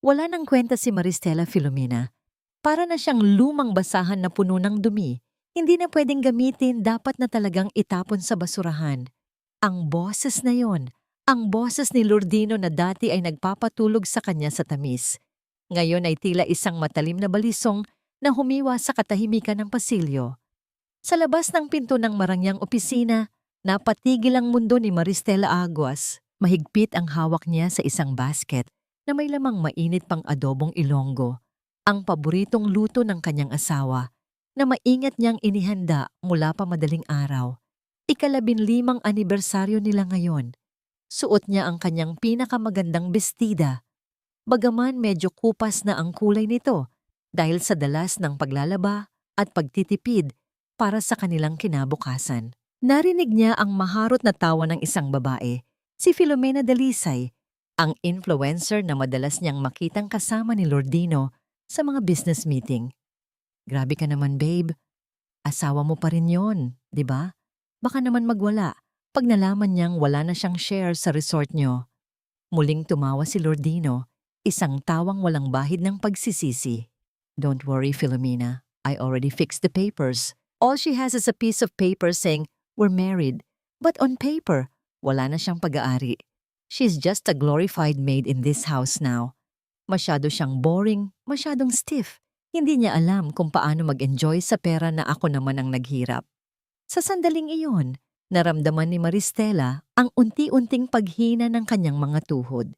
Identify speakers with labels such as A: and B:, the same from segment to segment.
A: Wala nang kwenta si Maristela Filomena. Para na siyang lumang basahan na puno ng dumi. Hindi na pwedeng gamitin, dapat na talagang itapon sa basurahan. Ang boses na yon, ang boses ni Lordino na dati ay nagpapatulog sa kanya sa tamis. Ngayon ay tila isang matalim na balisong na humiwa sa katahimikan ng pasilyo. Sa labas ng pinto ng marangyang opisina, napatigil ang mundo ni Maristela Aguas. Mahigpit ang hawak niya sa isang basket na may lamang mainit pang adobong ilonggo, ang paboritong luto ng kanyang asawa, na maingat niyang inihanda mula pa madaling araw. Ika-15 anibersaryo nila ngayon. Suot niya ang kanyang pinakamagandang bestida. Bagaman medyo kupas na ang kulay nito dahil sa dalas ng paglalaba at pagtitipid para sa kanilang kinabukasan. Narinig niya ang maharot na tawa ng isang babae, si Filomena Dalisay, ang influencer na madalas niyang makitang kasama ni Lordino sa mga business meeting. Grabe ka naman, babe. Asawa mo pa rin yon, di ba? Baka naman magwala pag nalaman niyang wala na siyang share sa resort niyo. Muling tumawa si Lordino, isang tawang walang bahid ng pagsisisi. Don't worry, Filomena. I already fixed the papers. All she has is a piece of paper saying we're married. But on paper, wala na siyang pag-aari. She's just a glorified maid in this house now. Masyado siyang boring, masyadong stiff. Hindi niya alam kung paano mag-enjoy sa pera na ako naman ang naghirap. Sa sandaling iyon, naramdaman ni Maristela ang unti-unting paghina ng kanyang mga tuhod.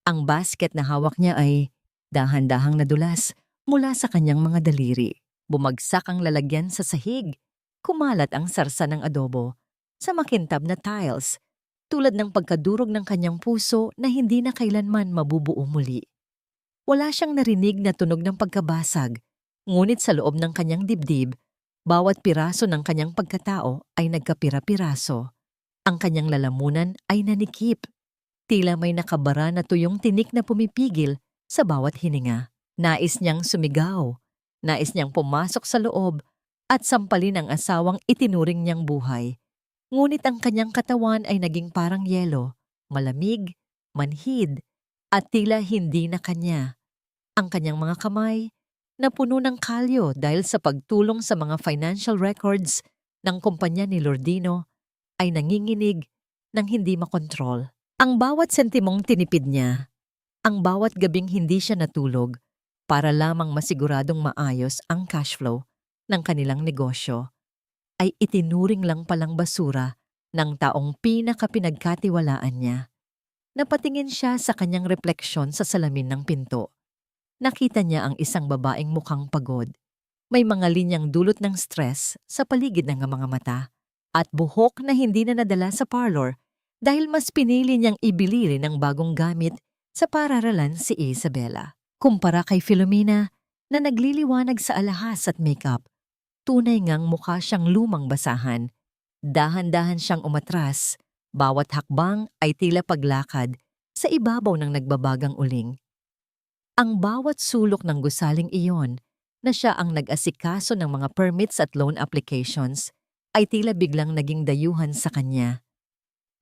A: Ang basket na hawak niya ay dahan-dahang nadulas mula sa kanyang mga daliri. Bumagsak ang lalagyan sa sahig. Kumalat ang sarsa ng adobo sa makintab na tiles, tulad ng pagkadurog ng kanyang puso na hindi na kailanman mabubuo muli. Wala siyang narinig na tunog ng pagkabasag, ngunit sa loob ng kanyang dibdib, bawat piraso ng kanyang pagkatao ay nagkapira-piraso. Ang kanyang lalamunan ay nanikip. Tila may nakabara na tuyong tinik na pumipigil sa bawat hininga. Nais niyang sumigaw. Nais niyang pumasok sa loob at sampalin ang asawang itinuring niyang buhay. Ngunit ang kanyang katawan ay naging parang yelo, malamig, manhid, at tila hindi na kanya. Ang kanyang mga kamay na puno ng kalyo dahil sa pagtulong sa mga financial records ng kumpanya ni Lordino ay nanginginig ng hindi makontrol. Ang bawat sentimong tinipid niya, ang bawat gabing hindi siya natulog para lamang masiguradong maayos ang cash flow ng kanilang negosyo, ay itinuring lang palang basura ng taong pinakapinagkatiwalaan niya. Napatingin siya sa kanyang refleksyon sa salamin ng pinto. Nakita niya ang isang babaeng mukhang pagod. May mga linyang dulot ng stress sa paligid ng mga mata at buhok na hindi na nadala sa parlor dahil mas pinili niyang ibili ng bagong gamit sa pararalan si Isabela. Kumpara kay Filomena na nagliliwanag sa alahas at makeup, tunay ngang mukha siyang lumang basahan. Dahan-dahan siyang umatras, bawat hakbang ay tila paglakad sa ibabaw ng nagbabagang uling. Ang bawat sulok ng gusaling iyon na siya ang nag-asikaso ng mga permits at loan applications ay tila biglang naging dayuhan sa kanya.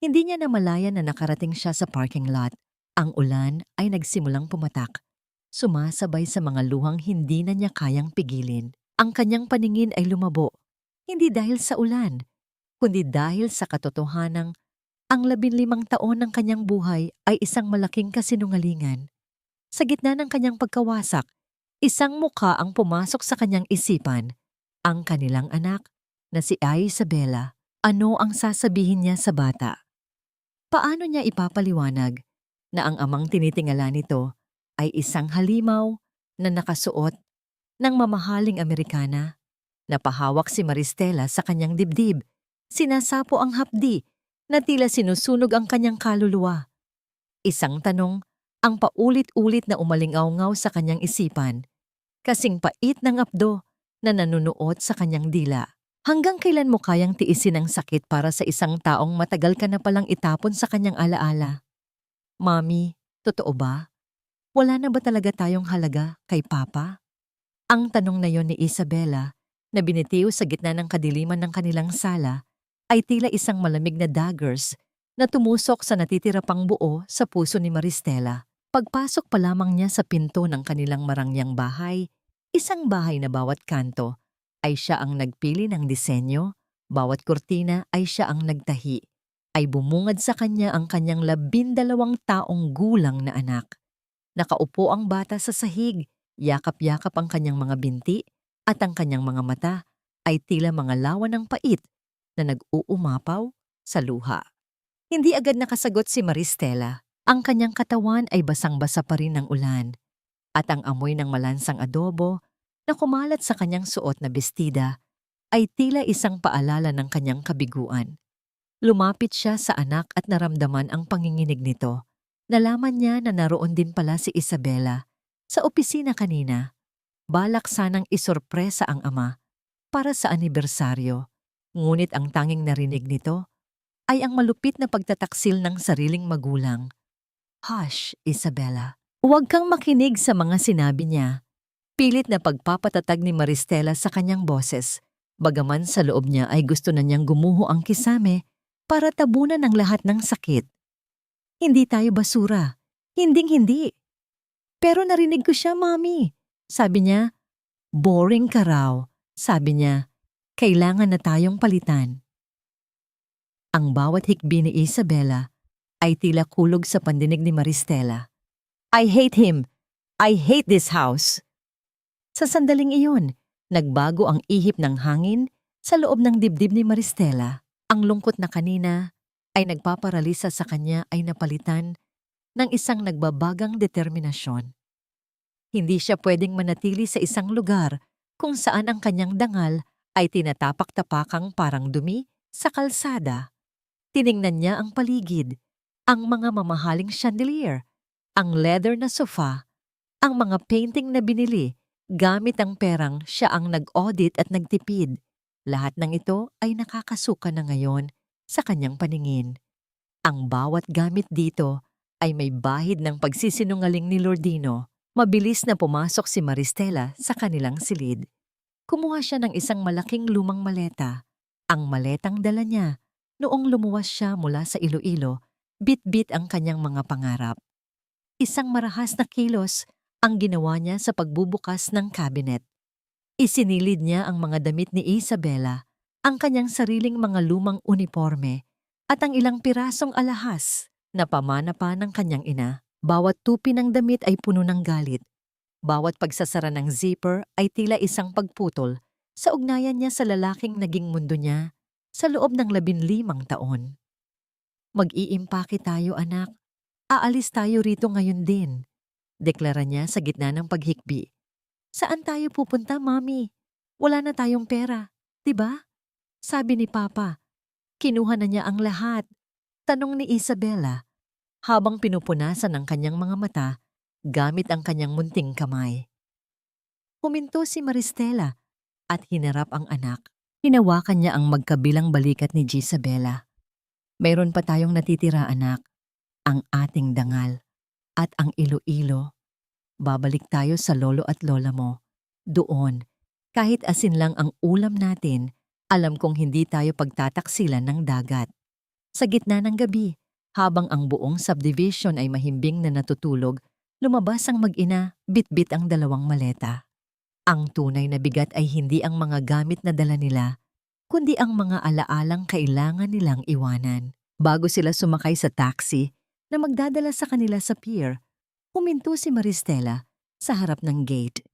A: Hindi niya namalayan na nakarating siya sa parking lot. Ang ulan ay nagsimulang pumatak, sumasabay sa mga luhang hindi na niya kayang pigilin. Ang kanyang paningin ay lumabo, hindi dahil sa ulan, kundi dahil sa katotohanang ang 15 taon ng kanyang buhay ay isang malaking kasinungalingan. Sa gitna ng kanyang pagkawasak, isang mukha ang pumasok sa kanyang isipan, ang kanilang anak na si Isabela. Ano ang sasabihin niya sa bata? Paano niya ipapaliwanag na ang amang tinitingala nito ay isang halimaw na nakasuot ng mamahaling Amerikana? Napahawak si Maristela sa kanyang dibdib. Sinasapo ang hapdi na tila sinusunog ang kanyang kaluluwa. Isang tanong ang paulit-ulit na umalingaw-ngaw sa kanyang isipan, kasing pait ng apdo na nanunuot sa kanyang dila. Hanggang kailan mo kayang tiisin ang sakit para sa isang taong matagal ka na palang itapon sa kanyang alaala? Mami, totoo ba? Wala na ba talaga tayong halaga kay Papa? Ang tanong na yon ni Isabela, na binitiw sa gitna ng kadiliman ng kanilang sala, ay tila isang malamig na daggers na tumusok sa natitira pang buo sa puso ni Maristela. Pagpasok pa lamang niya sa pinto ng kanilang marangyang bahay, isang bahay na bawat kanto ay siya ang nagpili ng disenyo, bawat kurtina ay siya ang nagtahi, ay bumungad sa kanya ang kanyang 12 taong gulang na anak. Nakaupo ang bata sa sahig, yakap-yakap ang kanyang mga binti, at ang kanyang mga mata ay tila mga lawan ng pait na nag-uumapaw sa luha. Hindi agad nakasagot si Maristela. Ang kanyang katawan ay basang-basa pa rin ng ulan, at ang amoy ng malansang adobo na kumalat sa kanyang suot na bestida ay tila isang paalala ng kanyang kabiguan. Lumapit siya sa anak at naramdaman ang panginginig nito. Nalaman niya na naroon din pala si Isabela sa opisina kanina. Balak sanang isorpresa ang ama para sa anibersaryo. Ngunit ang tanging narinig nito ay ang malupit na pagtataksil ng sariling magulang. Hush, Isabela. Huwag kang makinig sa mga sinabi niya. Pilit na pagpapatatag ni Maristela sa kanyang boses. Bagaman sa loob niya ay gusto na niyang gumuho ang kisame para tabunan ang lahat ng sakit. Hindi tayo basura. Hinding-hindi. Pero narinig ko siya, Mami. Sabi niya, boring ka raw. Sabi niya, kailangan na tayong palitan. Ang bawat hikbi ni Isabela ay tila kulog sa pandinig ni Maristela. I hate him. I hate this house. Sa sandaling iyon, nagbago ang ihip ng hangin sa loob ng dibdib ni Maristela. Ang lungkot na kanina ay nagpaparalisa sa kanya ay napalitan ng isang nagbabagang determinasyon. Hindi siya pwedeng manatili sa isang lugar kung saan ang kanyang dangal ay tinatapak-tapakang parang dumi sa kalsada. Tiningnan niya ang paligid, ang mga mamahaling chandelier, ang leather na sofa, ang mga painting na binili gamit ang perang siya ang nag-audit at nagtipid. Lahat ng ito ay nakakasuka na ngayon sa kanyang paningin. Ang bawat gamit dito ay may bahid ng pagsisinungaling ni Lordino. Mabilis na pumasok si Maristela sa kanilang silid. Kumuha siya ng isang malaking lumang maleta. Ang maletang dala niya noong lumuwas siya mula sa Iloilo, bit-bit ang kanyang mga pangarap. Isang marahas na kilos ang ginawa niya sa pagbubukas ng cabinet. Isinilid niya ang mga damit ni Isabela, ang kanyang sariling mga lumang uniforme, at ang ilang pirasong alahas na pamana pa ng kanyang ina. Bawat tupi ng damit ay puno ng galit. Bawat pagsasara ng zipper ay tila isang pagputol sa ugnayan niya sa lalaking naging mundo niya sa loob ng 15 taon. Mag-iimpake tayo, anak. Aalis tayo rito ngayon din, deklara niya sa gitna ng paghikbi. Saan tayo pupunta, Mami? Wala na tayong pera, diba? Sabi ni Papa. Kinuha na niya ang lahat. Tanong ni Isabela habang pinupunasan ang kanyang mga mata gamit ang kanyang munting kamay. Huminto si Maristela at hinarap ang anak. Hinawakan niya ang magkabilang balikat ni Gisabela. Mayroon pa tayong natitira, anak. Ang ating dangal at ang Iloilo. Babalik tayo sa lolo at lola mo. Doon, kahit asin lang ang ulam natin, alam kong hindi tayo pagtataksilan ng dagat. Sa gitna ng gabi, habang ang buong subdivision ay mahimbing na natutulog, lumabas ang mag-ina, bit-bit ang 2 maleta. Ang tunay na bigat ay hindi ang mga gamit na dala nila, kundi ang mga alaalang kailangan nilang iwanan. Bago sila sumakay sa taxi na magdadala sa kanila sa pier, huminto si Maristela sa harap ng gate.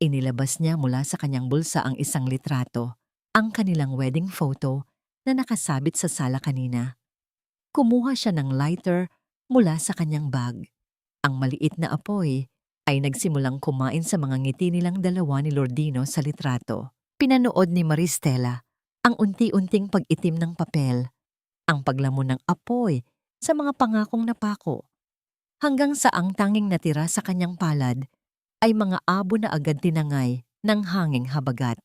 A: Inilabas niya mula sa kanyang bulsa ang isang litrato, ang kanilang wedding photo na nakasabit sa sala kanina. Kumuha siya ng lighter mula sa kanyang bag. Ang maliit na apoy ay nagsimulang kumain sa mga ngiti nilang dalawa ni Lordino sa litrato. Pinanood ni Maristela ang unti-unting pag-itim ng papel, ang paglamon ng apoy sa mga pangakong napako, hanggang sa ang tanging natira sa kanyang palad ay mga abo na agad tinangay ng hanging habagat.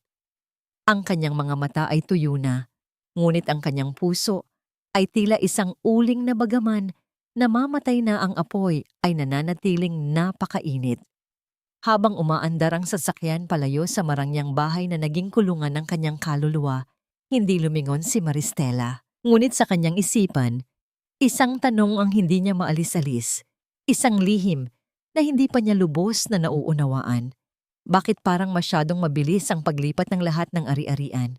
A: Ang kanyang mga mata ay tuyo na, ngunit ang kanyang puso ay tila isang uling na bagaman namamatay na ang apoy ay nananatiling napakainit. Habang umaandar ang sasakyan palayo sa marangyang bahay na naging kulungan ng kanyang kaluluwa, hindi lumingon si Maristela. Ngunit sa kanyang isipan, isang tanong ang hindi niya maalis-alis. Isang lihim na hindi pa niya lubos na nauunawaan. Bakit parang masyadong mabilis ang paglipat ng lahat ng ari-arian?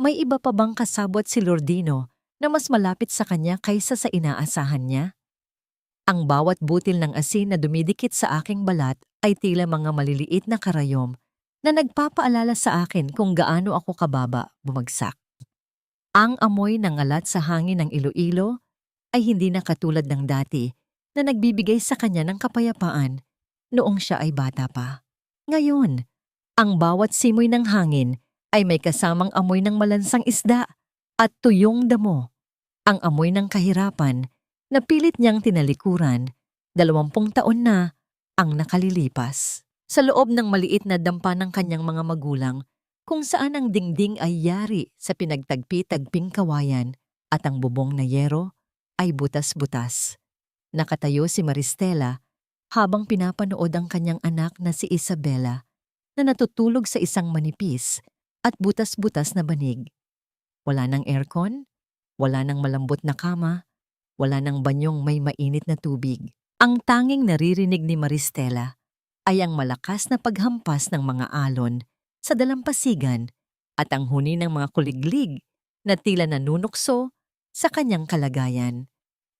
A: May iba pa bang kasabwat si Lordino na mas malapit sa kanya kaysa sa inaasahan niya? Ang bawat butil ng asin na dumidikit sa aking balat ay tila mga maliliit na karayom na nagpapaalala sa akin kung gaano ako kababa bumagsak. Ang amoy ng alat sa hangin ng Iloilo ay hindi na katulad ng dati na nagbibigay sa kanya ng kapayapaan noong siya ay bata pa. Ngayon, ang bawat simoy ng hangin ay may kasamang amoy ng malansang isda at tuyong damo. Ang amoy ng kahirapan na pilit niyang tinalikuran, 20 taon na ang nakalilipas. Sa loob ng maliit na dampa ng kanyang mga magulang, kung saan ang dingding ay yari sa pinagtagpi-tagping kawayan at ang bubong na yero ay butas-butas. Nakatayo si Maristela habang pinapanood ang kanyang anak na si Isabela na natutulog sa isang manipis at butas-butas na banig. Wala ng aircon, wala ng malambot na kama, wala ng banyong may mainit na tubig. Ang tanging naririnig ni Maristela ay ang malakas na paghampas ng mga alon sa dalampasigan at ang huni ng mga kuliglig na tila nanunukso sa kanyang kalagayan.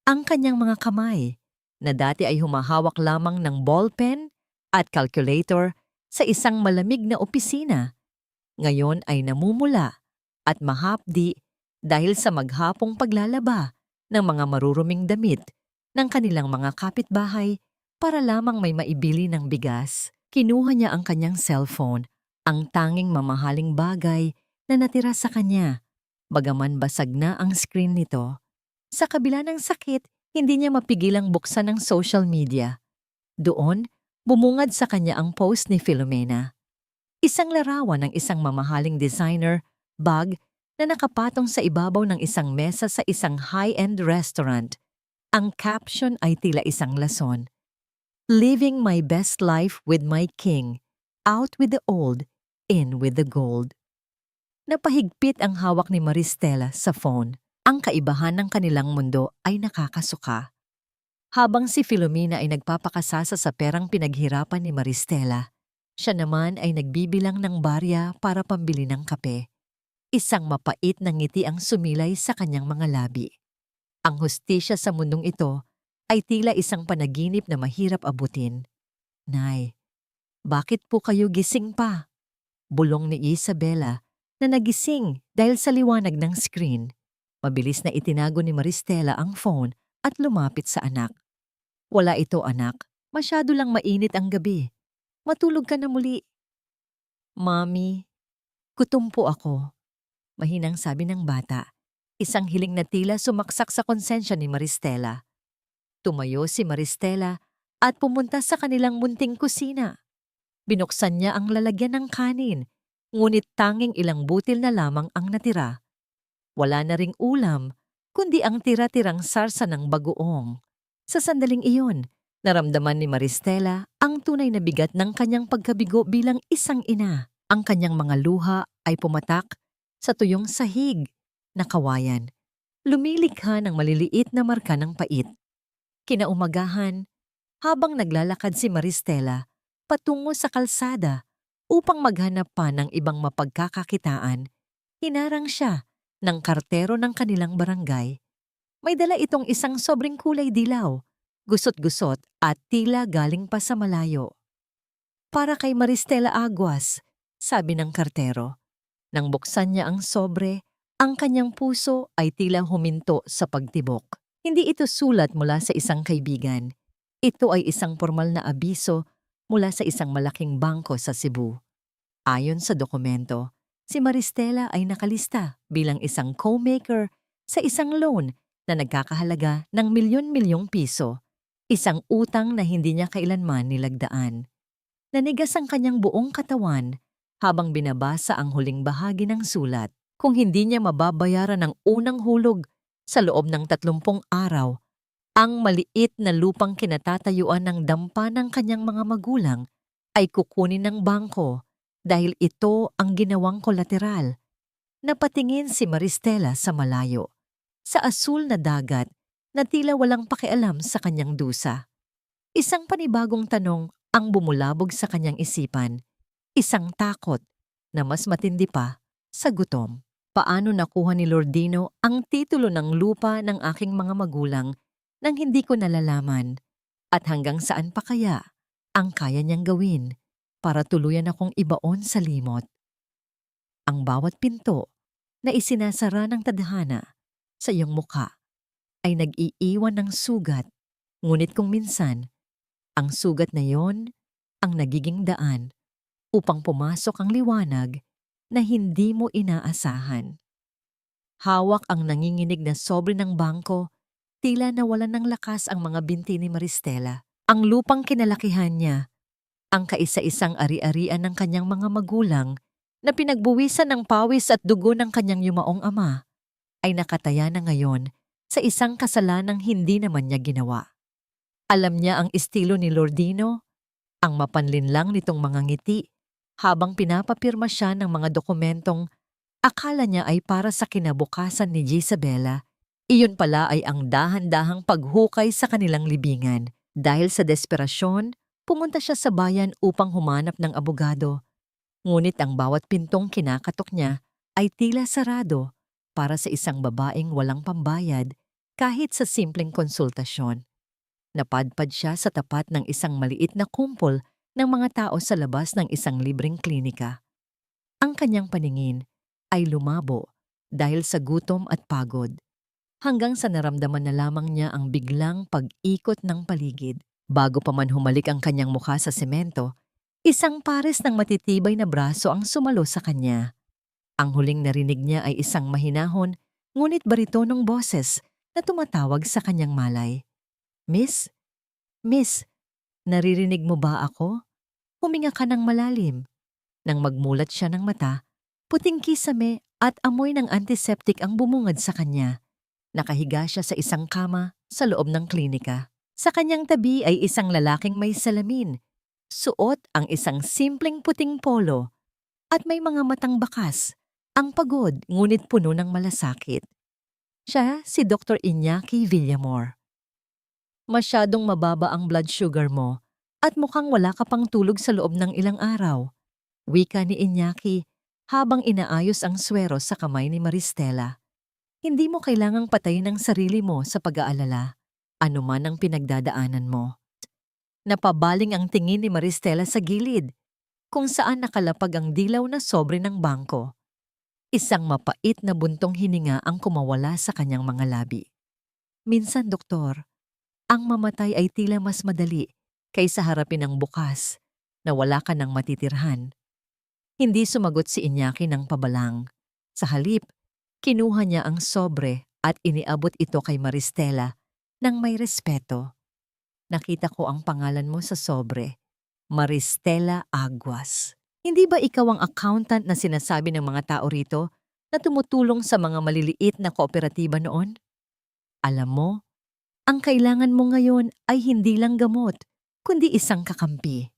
A: Ang kanyang mga kamay na dati ay humahawak lamang ng ballpen at calculator sa isang malamig na opisina, ngayon ay namumula at mahapdi dahil sa maghapong paglalaba ng mga maruruming damit ng kanilang mga kapitbahay para lamang may maibili ng bigas. Kinuha niya ang kanyang cellphone, ang tanging mamahaling bagay na natira sa kanya. Bagaman basag na ang screen nito, sa kabila ng sakit, hindi niya mapigilang buksan ang social media. Doon, bumungad sa kanya ang post ni Filomena. Isang larawan ng isang mamahaling designer bag na nakapatong sa ibabaw ng isang mesa sa isang high-end restaurant. Ang caption ay tila isang lason. Living my best life with my king, out with the old, in with the gold. Napahigpit ang hawak ni Maristela sa phone. Ang kaibahan ng kanilang mundo ay nakakasuka. Habang si Filomena ay nagpapakasasa sa perang pinaghirapan ni Maristela, siya naman ay nagbibilang ng barya para pambili ng kape. Isang mapait na ngiti ang sumilay sa kanyang mga labi. Ang hustisya sa mundong ito ay tila isang panaginip na mahirap abutin. Nay, bakit po kayo gising pa? Bulong ni Isabela na nagising dahil sa liwanag ng screen. Mabilis na itinago ni Maristela ang phone at lumapit sa anak. Wala ito, anak. Masyado lang mainit ang gabi. Matulog ka na muli. Mami, gutom po ako. Mahinang sabi ng bata. Isang hiling na tila sumaksak sa konsensya ni Maristela. Tumayo si Maristela at pumunta sa kanilang munting kusina. Binuksan niya ang lalagyan ng kanin, ngunit tanging ilang butil na lamang ang natira. Wala na ring ulam, kundi ang tira-tirang sarsa ng bagoong. Sa sandaling iyon, naramdaman ni Maristela ang tunay na bigat ng kanyang pagkabigo bilang isang ina. Ang kanyang mga luha ay pumatak sa tuyong sahig na kawayan. Lumilikha ng maliliit na marka ng pait. Kinaumagahan, habang naglalakad si Maristela patungo sa kalsada upang maghanap pa ng ibang mapagkakakitaan, hinarang siya ng kartero ng kanilang barangay. May dala itong isang sobrang kulay dilaw, gusot-gusot at tila galing pa sa malayo. Para kay Maristela Aguas, sabi ng kartero. Nang buksan niya ang sobre, ang kanyang puso ay tila huminto sa pagtibok. Hindi ito sulat mula sa isang kaibigan. Ito ay isang formal na abiso mula sa isang malaking bangko sa Cebu. Ayon sa dokumento, si Maristela ay nakalista bilang isang co-maker sa isang loan na nagkakahalaga ng milyon-milyong piso, isang utang na hindi niya kailanman nilagdaan. Nanigas ang kanyang buong katawan habang binabasa ang huling bahagi ng sulat. Kung hindi niya mababayaran ang unang hulog sa loob ng 30 araw, ang maliit na lupang kinatatayuan ng dampa ng kanyang mga magulang ay kukunin ng bangko dahil ito ang ginawang kolateral. Napatingin si Maristela sa malayo, sa asul na dagat na tila walang pakialam sa kanyang dusa. Isang panibagong tanong ang bumulabog sa kanyang isipan. Isang takot na mas matindi pa sa gutom. Paano nakuha ni Lordino ang titulo ng lupa ng aking mga magulang nang hindi ko nalalaman? At hanggang saan pa kaya ang kaya niyang gawin para tuluyan akong ibaon sa limot? Ang bawat pinto na isinasara ng tadhana sa iyong mukha ay nag-iiwan ng sugat, ngunit kung minsan, ang sugat na yon ang nagiging daan upang pumasok ang liwanag na hindi mo inaasahan. Hawak ang nanginginig na sobre ng bangko, tila nawalan ng lakas ang mga binti ni Maristela. Ang lupang kinalakihan niya, ang kaisa-isang ari-arian ng kanyang mga magulang na pinagbuwisan ng pawis at dugo ng kanyang yumaong ama, ay nakataya na ngayon sa isang kasalanang hindi naman niya ginawa. Alam niya ang estilo ni Lordino, ang mapanlinlang nitong mga ngiti, habang pinapapirma siya ng mga dokumentong akala niya ay para sa kinabukasan ni Gisabela. Iyon pala ay ang dahan-dahang paghukay sa kanilang libingan. Dahil sa desperasyon, pumunta siya sa bayan upang humanap ng abogado. Ngunit ang bawat pintong kinakatok niya ay tila sarado para sa isang babaeng walang pambayad kahit sa simpleng konsultasyon. Napadpad siya sa tapat ng isang maliit na kumpol ng mga tao sa labas ng isang libreng klinika. Ang kanyang paningin ay lumabo dahil sa gutom at pagod, hanggang sa naramdaman na lamang niya ang biglang pag-ikot ng paligid. Bago pa man humalik ang kanyang mukha sa semento, isang pares ng matitibay na braso ang sumalo sa kanya. Ang huling narinig niya ay isang mahinahon, ngunit baritonong boses na tumatawag sa kanyang malay. "Miss? Miss, naririnig mo ba ako?" Huminga ka ng malalim. Nang magmulat siya ng mata, puting kisame at amoy ng antiseptic ang bumungad sa kanya. Nakahiga siya sa isang kama sa loob ng klinika. Sa kanyang tabi ay isang lalaking may salamin. Suot ang isang simpleng puting polo at may mga matang bakas. Ang pagod ngunit puno ng malasakit. Siya si Dr. Iñaki Villamor. "Masyadong mababa ang blood sugar mo at mukhang wala ka pang tulog sa loob ng ilang araw," wika ni Iñaki habang inaayos ang swero sa kamay ni Maristela. "Hindi mo kailangang patayin ang sarili mo sa pag-aalala, anuman ang pinagdadaanan mo." Napabaling ang tingin ni Maristela sa gilid, kung saan nakalapag ang dilaw na sobre ng bangko. Isang mapait na buntong hininga ang kumawala sa kanyang mga labi. "Minsan, doktor, ang mamatay ay tila mas madali kaysa harapin ang bukas na wala ka ng matitirhan." Hindi sumagot si Iñaki ng pabalang. Sa halip, kinuha niya ang sobre at iniabot ito kay Maristela nang may respeto. "Nakita ko ang pangalan mo sa sobre, Maristela Aguas. Hindi ba ikaw ang accountant na sinasabi ng mga tao rito na tumutulong sa mga maliliit na kooperatiba noon? Alam mo, ang kailangan mo ngayon ay hindi lang gamot, kundi isang kakampi."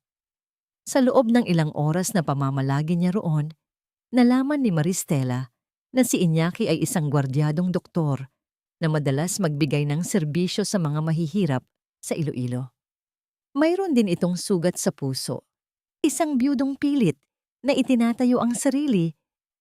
A: Sa loob ng ilang oras na pamamalagi niya roon, nalaman ni Maristela na si Iñaki ay isang gwardyadong doktor na madalas magbigay ng serbisyo sa mga mahihirap sa Iloilo. Mayroon din itong sugat sa puso, isang biyudong pilit na itinatayo ang sarili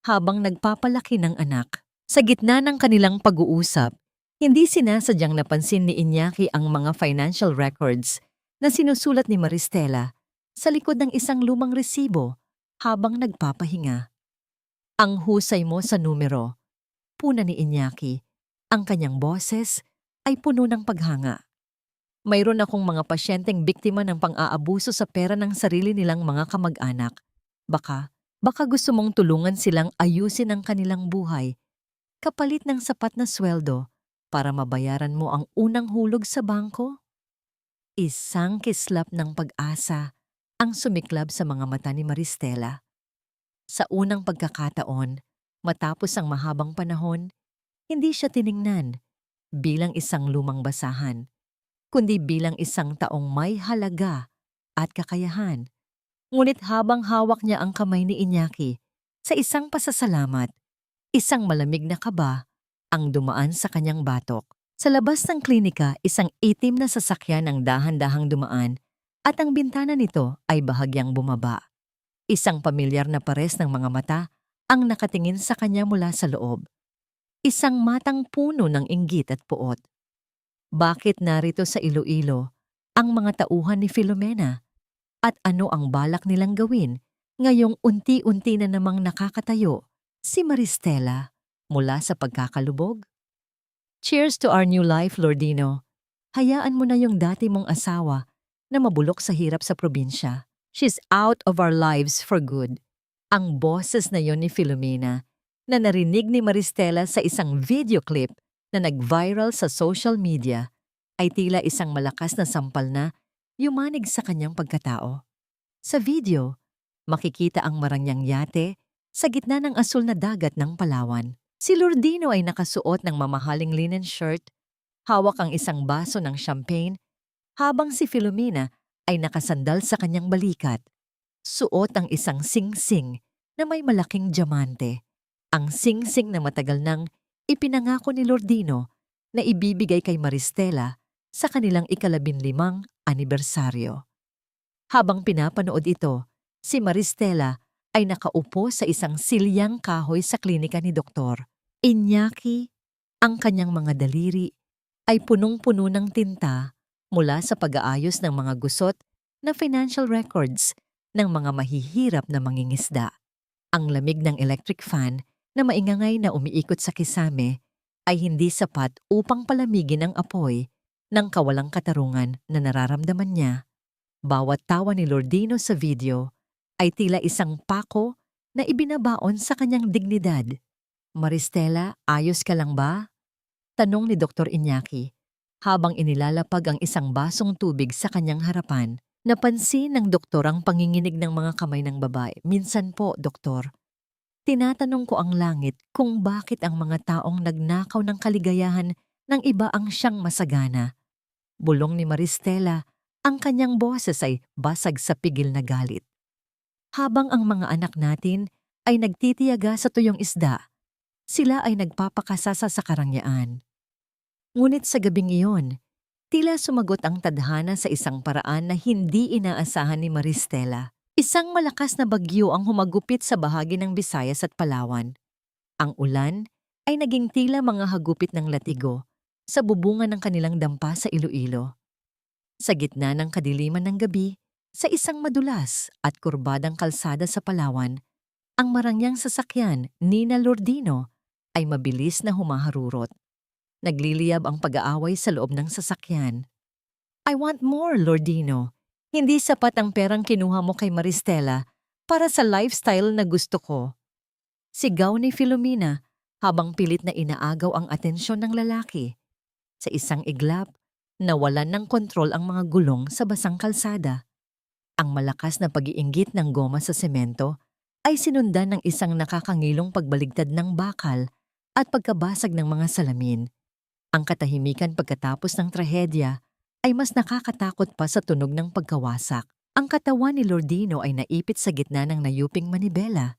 A: habang nagpapalaki ng anak. Sa gitna ng kanilang pag-uusap, hindi sinasadyang napansin ni Iñaki ang mga financial records na sinusulat ni Maristela sa likod ng isang lumang resibo habang nagpapahinga. "Ang husay mo sa numero," puna ni Iñaki. Ang kanyang boses ay puno ng paghanga. "Mayroon akong mga pasyenteng biktima ng pang-aabuso sa pera ng sarili nilang mga kamag-anak. Baka gusto mong tulungan silang ayusin ang kanilang buhay, kapalit ng sapat na sweldo para mabayaran mo ang unang hulog sa bangko?" Isang kislap ng pag-asa ang sumiklab sa mga mata ni Maristela. Sa unang pagkakataon, matapos ang mahabang panahon, hindi siya tiningnan bilang isang lumang basahan, kundi bilang isang taong may halaga at kakayahan. Ngunit habang hawak niya ang kamay ni Iñaki, sa isang pasasalamat, isang malamig na kaba ang dumaan sa kanyang batok. Sa labas ng klinika, isang itim na sasakyan ang dahan-dahang dumaan at ang bintana nito ay bahagyang bumaba. Isang pamilyar na pares ng mga mata ang nakatingin sa kanya mula sa loob. Isang matang puno ng inggit at puot. Bakit narito sa Iloilo ang mga tauhan ni Filomena? At ano ang balak nilang gawin ngayong unti-unti na namang nakakatayo si Maristela mula sa pagkakalubog? Cheers to our new life, Lordino. Hayaan mo na yung dati mong asawa na mabulok sa hirap sa probinsya. She's out of our lives for good. Ang boses na yon ni Filomena na narinig ni Maristela sa isang video clip na nag-viral sa social media ay tila isang malakas na sampal na yumanig sa kanyang pagkatao. Sa video, makikita ang marangyang yate sa gitna ng asul na dagat ng Palawan. Si Lordino ay nakasuot ng mamahaling linen shirt, hawak ang isang baso ng champagne, habang si Filomena ay nakasandal sa kanyang balikat. Suot ang isang sing-sing na may malaking diamante. Ang sing-sing na matagal nang ipinangako ni Lordino na ibibigay kay Maristela sa kanilang ika-15 anibersaryo. Habang pinapanood ito, si Maristela ay nakaupo sa isang silyang kahoy sa klinika ni Doktor. Iñaki, ang kanyang mga daliri ay punong-puno ng tinta mula sa pag-aayos ng mga gusot na financial records ng mga mahihirap na mangingisda. Ang lamig ng electric fan na maingangay na umiikot sa kisame ay hindi sapat upang palamigin ang apoy ng kawalang katarungan na nararamdaman niya. Bawat tawa ni Lordino sa video ay tila isang pako na ibinabaon sa kanyang dignidad. Maristela, ayos ka lang ba? Tanong ni Dr. Iñaki habang inilalapag ang isang basong tubig sa kanyang harapan. Napansin ng doktor ang panginginig ng mga kamay ng babae. Minsan po, doktor, tinatanong ko ang langit kung bakit ang mga taong nagnakaw ng kaligayahan ng iba ang siyang masagana. Bulong ni Maristela, ang kanyang boses ay basag sa pigil na galit. Habang ang mga anak natin ay nagtitiyaga sa tuyong isda, sila ay nagpapakasasa sa karangyaan. Ngunit sa gabing iyon, tila sumagot ang tadhana sa isang paraan na hindi inaasahan ni Maristela. Isang malakas na bagyo ang humagupit sa bahagi ng Visayas at Palawan. Ang ulan ay naging tila mga hagupit ng latigo sa bubungan ng kanilang dampa sa Iloilo. Sa gitna ng kadiliman ng gabi, sa isang madulas at kurbadang kalsada sa Palawan, ang marangyang sasakyan ni Lordino ay mabilis na humaharurot. Nagliliyab ang pag-aaway sa loob ng sasakyan. I want more, Lordino. Hindi sapat ang perang kinuha mo kay Maristela para sa lifestyle na gusto ko. Sigaw ni Filomena habang pilit na inaagaw ang atensyon ng lalaki. Sa isang iglap, nawalan ng kontrol ang mga gulong sa basang kalsada. Ang malakas na pag-iinggit ng goma sa semento ay sinundan ng isang nakakangilong pagbaligtad ng bakal at pagkabasag ng mga salamin. Ang katahimikan pagkatapos ng trahedya ay mas nakakatakot pa sa tunog ng pagkawasak. Ang katawan ni Lordino ay naipit sa gitna ng nayuping manibela,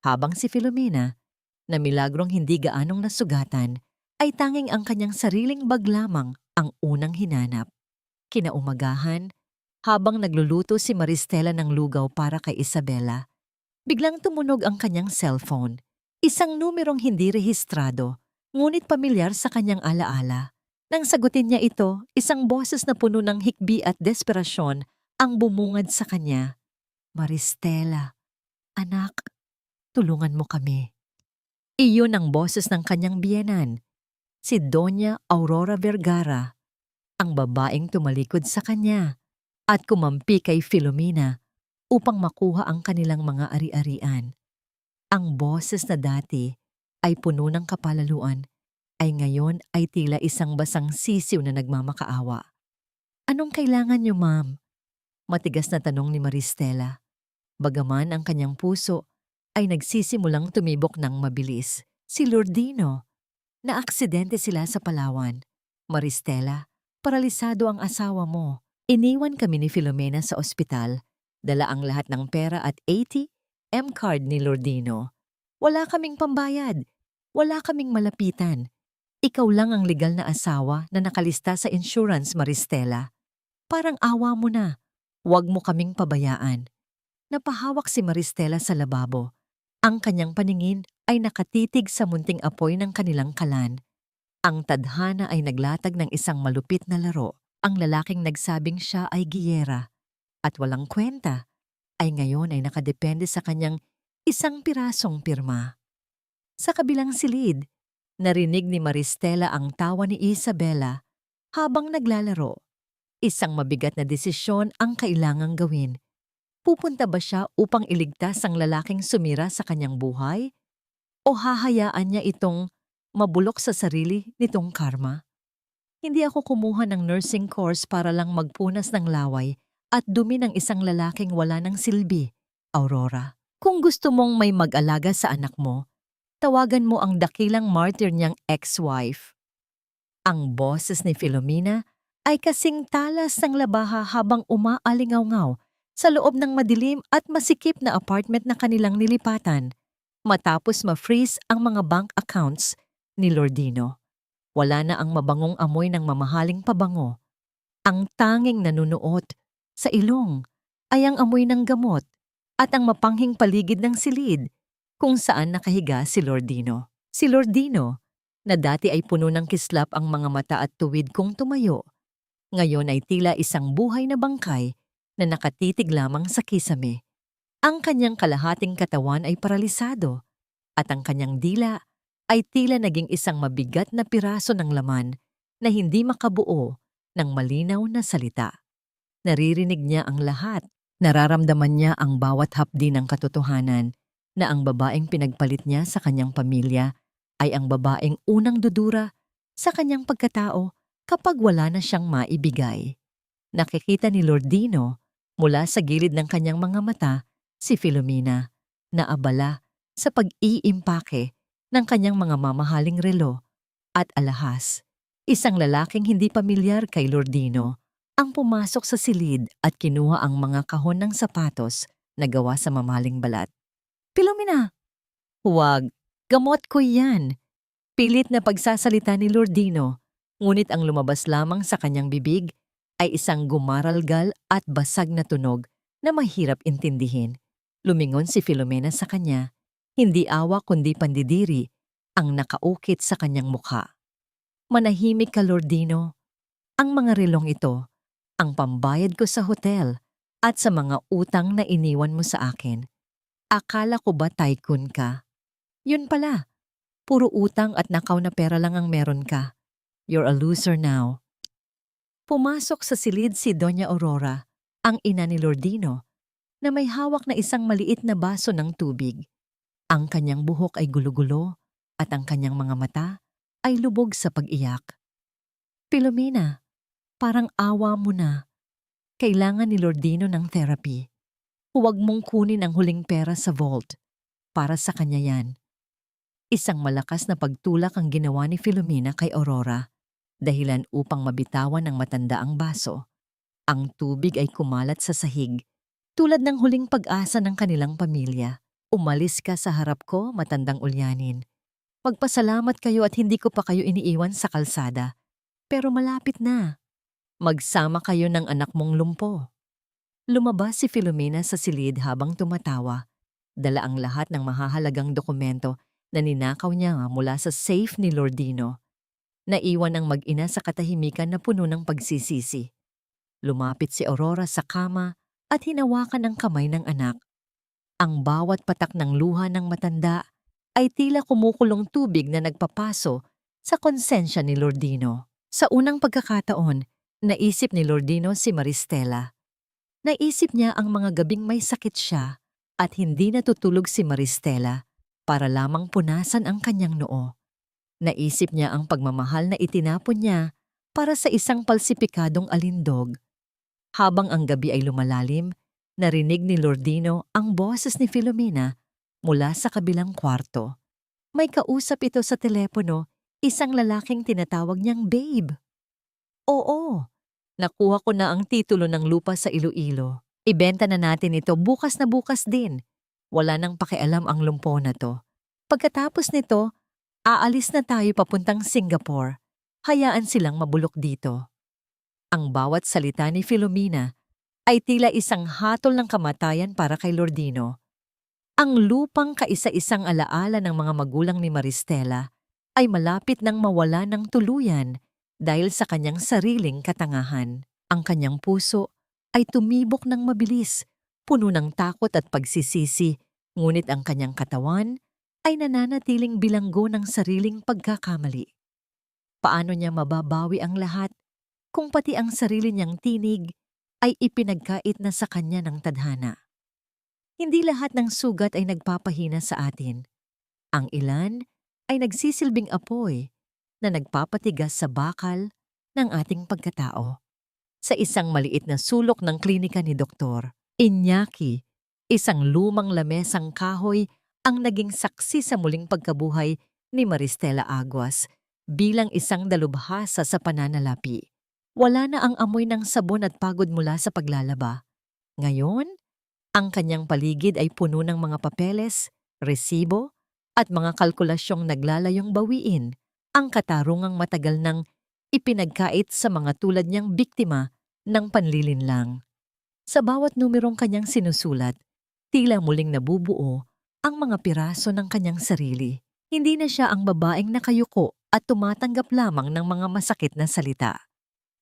A: habang si Filomena, na milagrong hindi gaanong nasugatan, ay tanging ang kanyang sariling bag lamang ang unang hinanap. Kinaumagahan, habang nagluluto si Maristela ng lugaw para kay Isabela, biglang tumunog ang kanyang cellphone. Isang numerong hindi rehistrado, ngunit pamilyar sa kanyang alaala. Nang sagutin niya ito, isang boses na puno ng hikbi at desperasyon ang bumungad sa kanya. Maristela, anak, tulungan mo kami. Iyon ang boses ng kanyang biyenan, si Doña Aurora Vergara, ang babaeng tumalikod sa kanya at kumampi kay Filomena upang makuha ang kanilang mga ari-arian. Ang boses na dati ay puno ng kapalaluan ay ngayon ay tila isang basang sisiw na nagmamakaawa. Anong kailangan niyo, ma'am? Matigas na tanong ni Maristela. Bagaman ang kanyang puso ay nagsisimulang tumibok ng mabilis. Si Lordino, naaksidente sila sa Palawan. Maristela, paralisado ang asawa mo. Iniwan kami ni Filomena sa ospital. Dala ang lahat ng pera at ATM card ni Lordino. Wala kaming pambayad. Wala kaming malapitan. Ikaw lang ang legal na asawa na nakalista sa insurance, Maristela. Parang awa mo na. Huwag mo kaming pabayaan. Napahawak si Maristela sa lababo. Ang kanyang paningin ay nakatitig sa munting apoy ng kanilang kalan. Ang tadhana ay naglatag ng isang malupit na laro. Ang lalaking nagsabing siya ay giyera at walang kwenta ay ngayon ay nakadepende sa kanyang isang pirasong pirma. Sa kabilang silid, narinig ni Maristela ang tawa ni Isabela habang naglalaro. Isang mabigat na desisyon ang kailangang gawin. Pupunta ba siya upang iligtas ang lalaking sumira sa kanyang buhay? O hahayaan niya itong mabulok sa sarili nitong karma? Hindi ako kumuha ng nursing course para lang magpunas ng laway at dumi ng isang lalaking wala ng silbi, Aurora. Kung gusto mong may mag-alaga sa anak mo, tawagan mo ang dakilang martyr niyang ex-wife. Ang boses ni Filomena ay kasing talas ng labaha habang umaalingaw-ngaw sa loob ng madilim at masikip na apartment na kanilang nilipatan matapos ma-freeze ang mga bank accounts ni Lordino. Wala na ang mabangong amoy ng mamahaling pabango. Ang tanging nanunuot sa ilong ay ang amoy ng gamot at ang mapanghing paligid ng silid kung saan nakahiga si Lordino. Si Lordino, na dati ay puno ng kislap ang mga mata at tuwid kung tumayo, ngayon ay tila isang buhay na bangkay na nakatitig lamang sa kisame. Ang kanyang kalahating katawan ay paralisado at ang kanyang dila ay tila naging isang mabigat na piraso ng laman na hindi makabuo ng malinaw na salita. Naririnig niya ang lahat. Nararamdaman niya ang bawat hapdi ng katotohanan na ang babaeng pinagpalit niya sa kanyang pamilya ay ang babaeng unang dudura sa kanyang pagkatao kapag wala na siyang maibigay. Nakikita ni Lordino mula sa gilid ng kanyang mga mata si Filomena na abala sa pag-iimpake ng kanyang mga mamahaling relo at alahas. Isang lalaking hindi pamilyar kay Lordino ang pumasok sa silid at kinuha ang mga kahon ng sapatos na gawa sa mamahaling balat. Filomena! Huwag! Gamot ko yan! Pilit na pagsasalita ni Lordino, ngunit ang lumabas lamang sa kanyang bibig ay isang gumaralgal at basag na tunog na mahirap intindihin. Lumingon si Filomena sa kanya, hindi awa kundi pandidiri ang nakaukit sa kanyang mukha. Manahimik ka, Lordino. Ang mga relong ito, ang pambayad ko sa hotel at sa mga utang na iniwan mo sa akin. Akala ko ba tycoon ka? Yun pala, puro utang at nakaw na pera lang ang meron ka. You're a loser now. Pumasok sa silid si Doña Aurora, ang ina ni Lordino, na may hawak na isang maliit na baso ng tubig. Ang kanyang buhok ay gulo-gulo at ang kanyang mga mata ay lubog sa pag-iyak. Filomena, parang awa mo na. Kailangan ni Lordino ng therapy. Huwag mong kunin ang huling pera sa vault. Para sa kanya yan. Isang malakas na pagtulak ang ginawa ni Filomena kay Aurora, dahilan upang mabitawan ng matanda ang baso. Ang tubig ay kumalat sa sahig, tulad ng huling pag-asa ng kanilang pamilya. Umalis ka sa harap ko, matandang ulyanin. Magpasalamat kayo at hindi ko pa kayo iniiwan sa kalsada. Pero malapit na. Magsama kayo ng anak mong lumpo. Lumabas si Filomena sa silid habang tumatawa. Dala ang lahat ng mahahalagang dokumento na ninakaw niya mula sa safe ni Lordino. Naiwan ang mag-ina sa katahimikan na puno ng pagsisisi. Lumapit si Aurora sa kama at hinawakan ang kamay ng anak. Ang bawat patak ng luha ng matanda ay tila kumukulong tubig na nagpapaso sa konsensya ni Lordino. Sa unang pagkakataon, naisip ni Lordino si Maristela. Naisip niya ang mga gabing may sakit siya at hindi natutulog si Maristela para lamang punasan ang kanyang noo. Naisip niya ang pagmamahal na itinapon niya para sa isang palsipikadong alindog. Habang ang gabi ay lumalalim, narinig ni Lordino ang boses ni Filomena mula sa kabilang kwarto. May kausap ito sa telepono, isang lalaking tinatawag niyang babe. Oo, nakuha ko na ang titulo ng lupa sa Iloilo. Ibenta na natin ito bukas na bukas din. Wala nang pakialam ang lumpo na to. Pagkatapos nito, Aalis na tayo papuntang Singapore. Hayaan silang mabulok dito. Ang bawat salita ni Filomena ay tila isang hatol ng kamatayan para kay Lordino. Ang lupang kaisa-isang alaala ng mga magulang ni Maristela ay malapit nang mawala ng tuluyan dahil sa kanyang sariling katangahan. Ang kanyang puso ay tumibok ng mabilis, puno ng takot at pagsisisi, ngunit ang kanyang katawan ay nananatiling bilanggo ng sariling pagkakamali. Paano niya mababawi ang lahat kung pati ang sarili niyang tinig ay ipinagkait na sa kanya ng tadhana? Hindi lahat ng sugat ay nagpapahina sa atin. Ang ilan ay nagsisilbing apoy na nagpapatigas sa bakal ng ating pagkatao. Sa isang maliit na sulok ng klinika ni Dr. Iñaki, isang lumang lamesang kahoy ang naging saksi sa muling pagkabuhay ni Maristela Aguas bilang isang dalubhasa sa pananalapi. Wala na ang amoy ng sabon at pagod mula sa paglalaba. Ngayon, ang kanyang paligid ay puno ng mga papeles, resibo, at mga kalkulasyong naglalayong bawiin ang katarungang matagal nang ipinagkait sa mga tulad niyang biktima ng panlilinlang. Sa bawat numerong kanyang sinusulat, tila muling nabubuo ang mga piraso ng kanyang sarili. Hindi na siya ang babaeng nakayuko at tumatanggap lamang ng mga masakit na salita.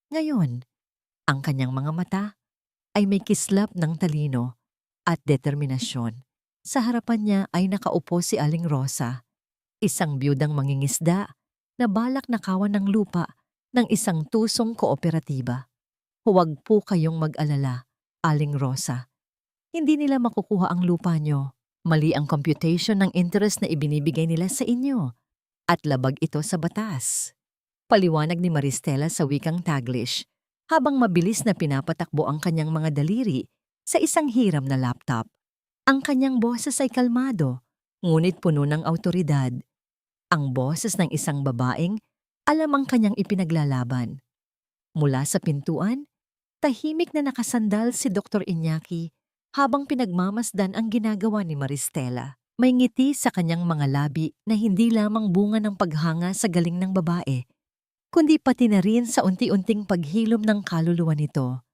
A: Ngayon, ang kanyang mga mata ay may kislap ng talino at determinasyon. Sa harapan niya ay nakaupo si Aling Rosa, isang biyudang mangingisda na balak nakawan ng lupa ng isang tusong kooperatiba. Huwag po kayong mag-alala, Aling Rosa. Hindi nila makukuha ang lupa nyo. Mali ang computation ng interest na ibinibigay nila sa inyo at labag ito sa batas. Paliwanag ni Maristela sa wikang Taglish habang mabilis na pinapatakbo ang kanyang mga daliri sa isang hiram na laptop. Ang kanyang boses ay kalmado, ngunit puno ng awtoridad. Ang boses ng isang babaeng alam ang kanyang ipinaglalaban. Mula sa pintuan, tahimik na nakasandal si Dr. Iñaki habang pinagmamasdan ang ginagawa ni Maristela. May ngiti sa kanyang mga labi na hindi lamang bunga ng paghanga sa galing ng babae, kundi pati na rin sa unti-unting paghilom ng kaluluwa nito.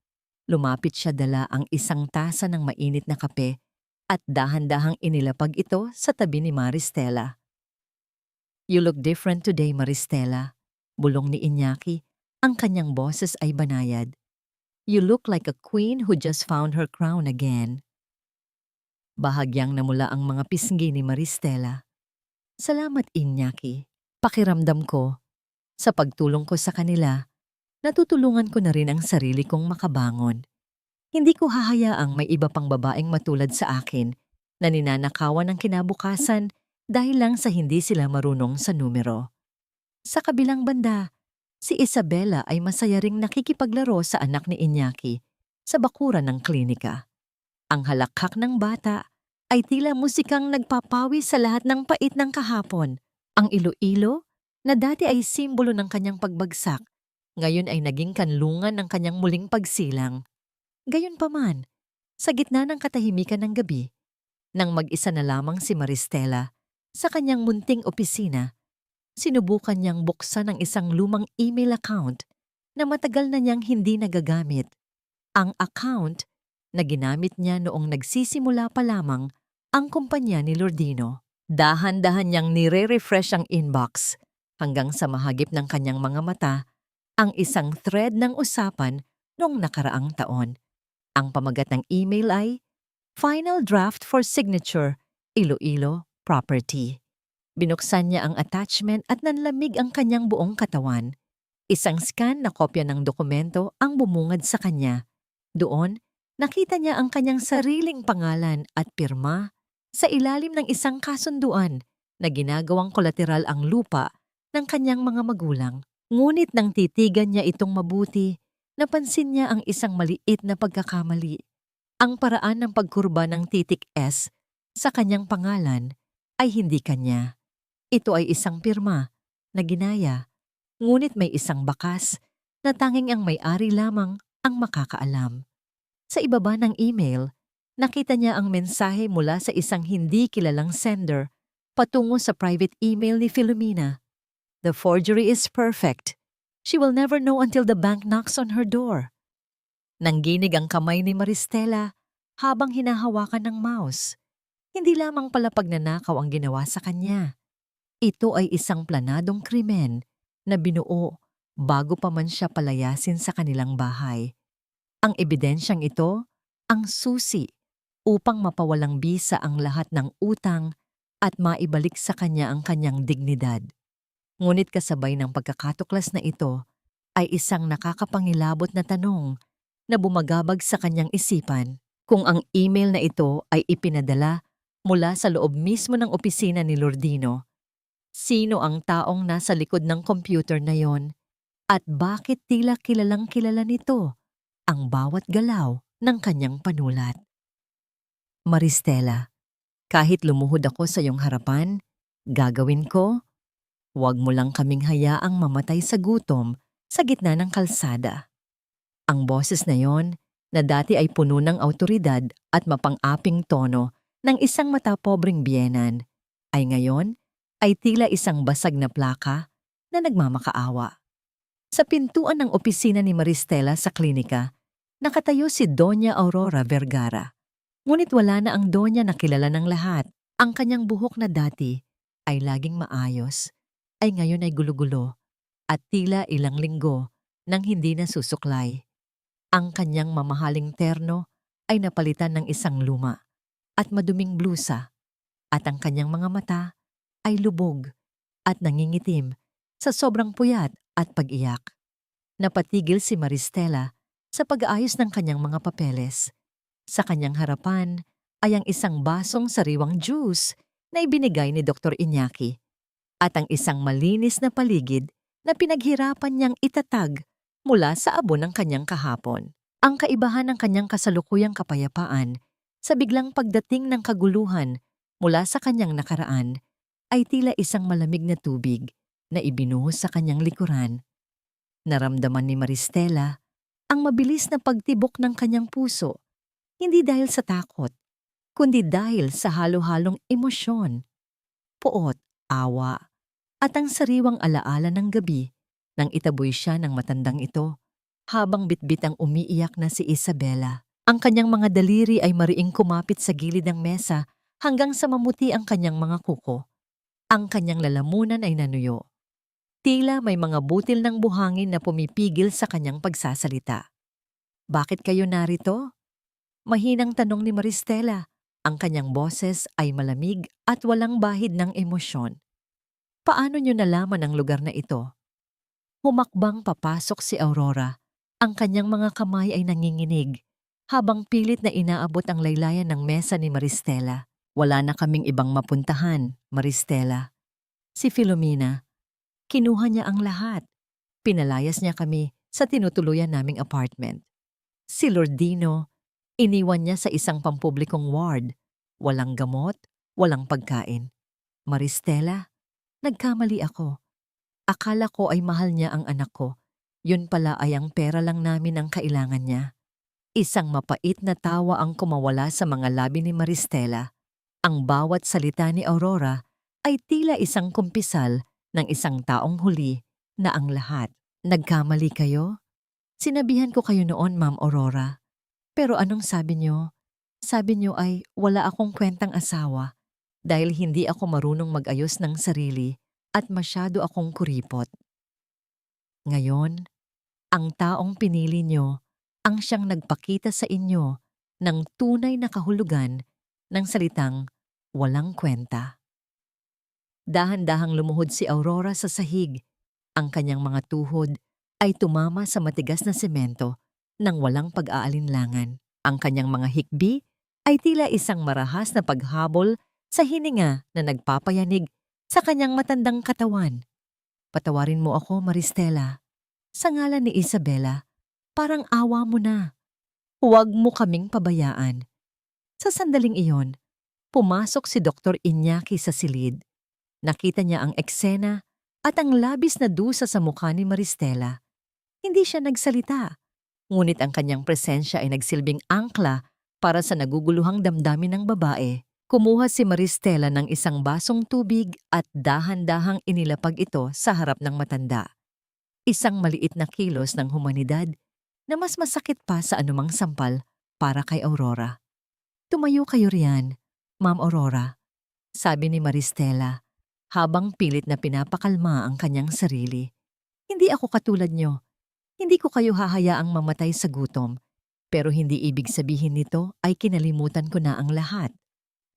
A: Lumapit siya dala ang isang tasa ng mainit na kape at dahan-dahang inilapag ito sa tabi ni Maristela. "You look different today, Maristela," bulong ni Iñaki. Ang kanyang boses ay banayad. "You look like a queen who just found her crown again." Bahagyang namula ang mga pisngi ni Maristela. "Salamat, Iñaki. Pakiramdam ko, sa pagtulong ko sa kanila, natutulungan ko na rin ang sarili kong makabangon. Hindi ko hahayaang may iba pang babaeng matulad sa akin na ninanakawan ng kinabukasan dahil lang sa hindi sila marunong sa numero." Sa kabilang banda, si Isabela ay masaya ring nakikipaglaro sa anak ni Iñaki sa bakuran ng klinika. Ang halakhak ng bata ay tila musikang nagpapawi sa lahat ng pait ng kahapon. Ang Iloilo, na dati ay simbolo ng kanyang pagbagsak, ngayon ay naging kanlungan ng kanyang muling pagsilang. Gayunpaman, sa gitna ng katahimikan ng gabi, nang mag-isa na lamang si Maristela sa kanyang munting opisina, sinubukan niyang buksan ang isang lumang email account na matagal na niyang hindi nagagamit. Ang account na ginamit niya noong nagsisimula pa lamang ang kumpanya ni Lordino. Dahan-dahan niyang nire-refresh ang inbox hanggang sa mahagip ng kanyang mga mata ang isang thread ng usapan noong nakaraang taon. Ang pamagat ng email ay "Final Draft for Signature, Iloilo Property." Binuksan niya ang attachment at nanlamig ang kanyang buong katawan. Isang scan na kopya ng dokumento ang bumungad sa kanya. Doon, nakita niya ang kanyang sariling pangalan at pirma sa ilalim ng isang kasunduan na ginagawang kolateral ang lupa ng kanyang mga magulang. Ngunit nang titigan niya itong mabuti, napansin niya ang isang maliit na pagkakamali. Ang paraan ng pagkurba ng titik S sa kanyang pangalan ay hindi kanya. Ito ay isang pirma na ginaya, ngunit may isang bakas na tanging ang may-ari lamang ang makakaalam. Sa ibaba ng email, nakita niya ang mensahe mula sa isang hindi kilalang sender patungo sa private email ni Filomena. The forgery is perfect. She will never know until the bank knocks on her door. Nangginig ang kamay ni Maristela habang hinahawakan ng mouse. Hindi lamang pala pagnanakaw ang ginawa sa kanya. Ito ay isang planadong krimen na binuo bago pa man siya palayasin sa kanilang bahay. Ang ebidensyang ito, ang susi upang mapawalang bisa ang lahat ng utang at maibalik sa kanya ang kanyang dignidad. Ngunit kasabay ng pagkakatuklas na ito ay isang nakakapangilabot na tanong na bumagabag sa kanyang isipan kung ang email na ito ay ipinadala mula sa loob mismo ng opisina ni Lordino. Sino ang taong nasa likod ng computer na yon at bakit tila kilalang kilala nito ang bawat galaw ng kanyang panulat? Maristela, kahit lumuhod ako sa iyong harapan, gagawin ko. Huwag mo lang kaming hayaang mamatay sa gutom sa gitna ng kalsada. Ang boses na yon, na dati ay puno ng awtoridad at mapang-aping tono ng isang matapobreng biyenan, ay ngayon ay tila isang basag na plaka na nagmamakaawa. Sa pintuan ng opisina ni Maristela sa klinika, nakatayo si Doña Aurora Vergara. Ngunit wala na ang Doña na kilala ng lahat. Ang kanyang buhok na dati ay laging maayos, ay ngayon ay gulo-gulo at tila ilang linggo nang hindi nasusuklay. Ang kanyang mamahaling terno ay napalitan ng isang luma at maduming blusa at ang kanyang mga mata ay lubog at nangingitim sa sobrang puyat at pag-iyak. Napatigil si Maristela sa pag-aayos ng kanyang mga papeles. Sa kanyang harapan ay ang isang basong sariwang juice na ibinigay ni Dr. Iñaki at ang isang malinis na paligid na pinaghirapan niyang itatag mula sa abo ng kanyang kahapon. Ang kaibahan ng kanyang kasalukuyang kapayapaan sa biglang pagdating ng kaguluhan mula sa kanyang nakaraan ay tila isang malamig na tubig na ibinuhos sa kanyang likuran. Naramdaman ni Maristela ang mabilis na pagtibok ng kanyang puso, hindi dahil sa takot, kundi dahil sa halo-halong emosyon, puot, awa, at ang sariwang alaala ng gabi nang itaboy siya ng matandang ito habang bitbit ang umiiyak na si Isabela. Ang kanyang mga daliri ay mariing kumapit sa gilid ng mesa hanggang sa mamuti ang kanyang mga kuko. Ang kanyang lalamunan ay nanuyo. Tila may mga butil ng buhangin na pumipigil sa kanyang pagsasalita. Bakit kayo narito? Mahinang tanong ni Maristela. Ang kanyang boses ay malamig at walang bahid ng emosyon. Paano niyo nalaman ang lugar na ito? Humakbang papasok si Aurora. Ang kanyang mga kamay ay nanginginig habang pilit na inaabot ang laylayan ng mesa ni Maristela. Wala na kaming ibang mapuntahan, Maristela. Si Filomena, kinuha niya ang lahat. Pinalayas niya kami sa tinutuluyan naming apartment. Si Lordino, iniwan niya sa isang pampublikong ward. Walang gamot, walang pagkain. Maristela, nagkamali ako. Akala ko ay mahal niya ang anak ko. Yun pala ay ang pera lang namin ang kailangan niya. Isang mapait na tawa ang kumawala sa mga labi ni Maristela. Ang bawat salita ni Aurora ay tila isang kumpisal ng isang taong huli na ang lahat. Nagkamali kayo? Sinabihan ko kayo noon, Ma'am Aurora. Pero anong sabi niyo? Sabi niyo ay wala akong kwentang asawa dahil hindi ako marunong mag-ayos ng sarili at masyado akong kuripot. Ngayon, ang taong pinili niyo ang siyang nagpakita sa inyo ng tunay na kahulugan ng salitang walang kwenta. Dahan-dahang lumuhod si Aurora sa sahig. Ang kanyang mga tuhod ay tumama sa matigas na semento nang walang pag-aalinlangan. Ang kanyang mga hikbi ay tila isang marahas na paghabol sa hininga na nagpapayanig sa kanyang matandang katawan. Patawarin mo ako, Maristela. Sa ngalan ni Isabela, parang awa mo na. Huwag mo kaming pabayaan. Sa sandaling iyon, pumasok si Dr. Iñaki sa silid. Nakita niya ang eksena at ang labis na dusa sa mukha ni Maristela. Hindi siya nagsalita, ngunit ang kanyang presensya ay nagsilbing angkla para sa naguguluhang damdamin ng babae. Kumuha si Maristela ng isang basong tubig at dahan-dahang inilapag ito sa harap ng matanda. Isang maliit na kilos ng humanidad na mas masakit pa sa anumang sampal para kay Aurora. "Tumayo kayo riyan, Ma'am Aurora," sabi ni Maristela, habang pilit na pinapakalma ang kanyang sarili. "Hindi ako katulad nyo. Hindi ko kayo hahayaang mamatay sa gutom. Pero hindi ibig sabihin nito ay kinalimutan ko na ang lahat."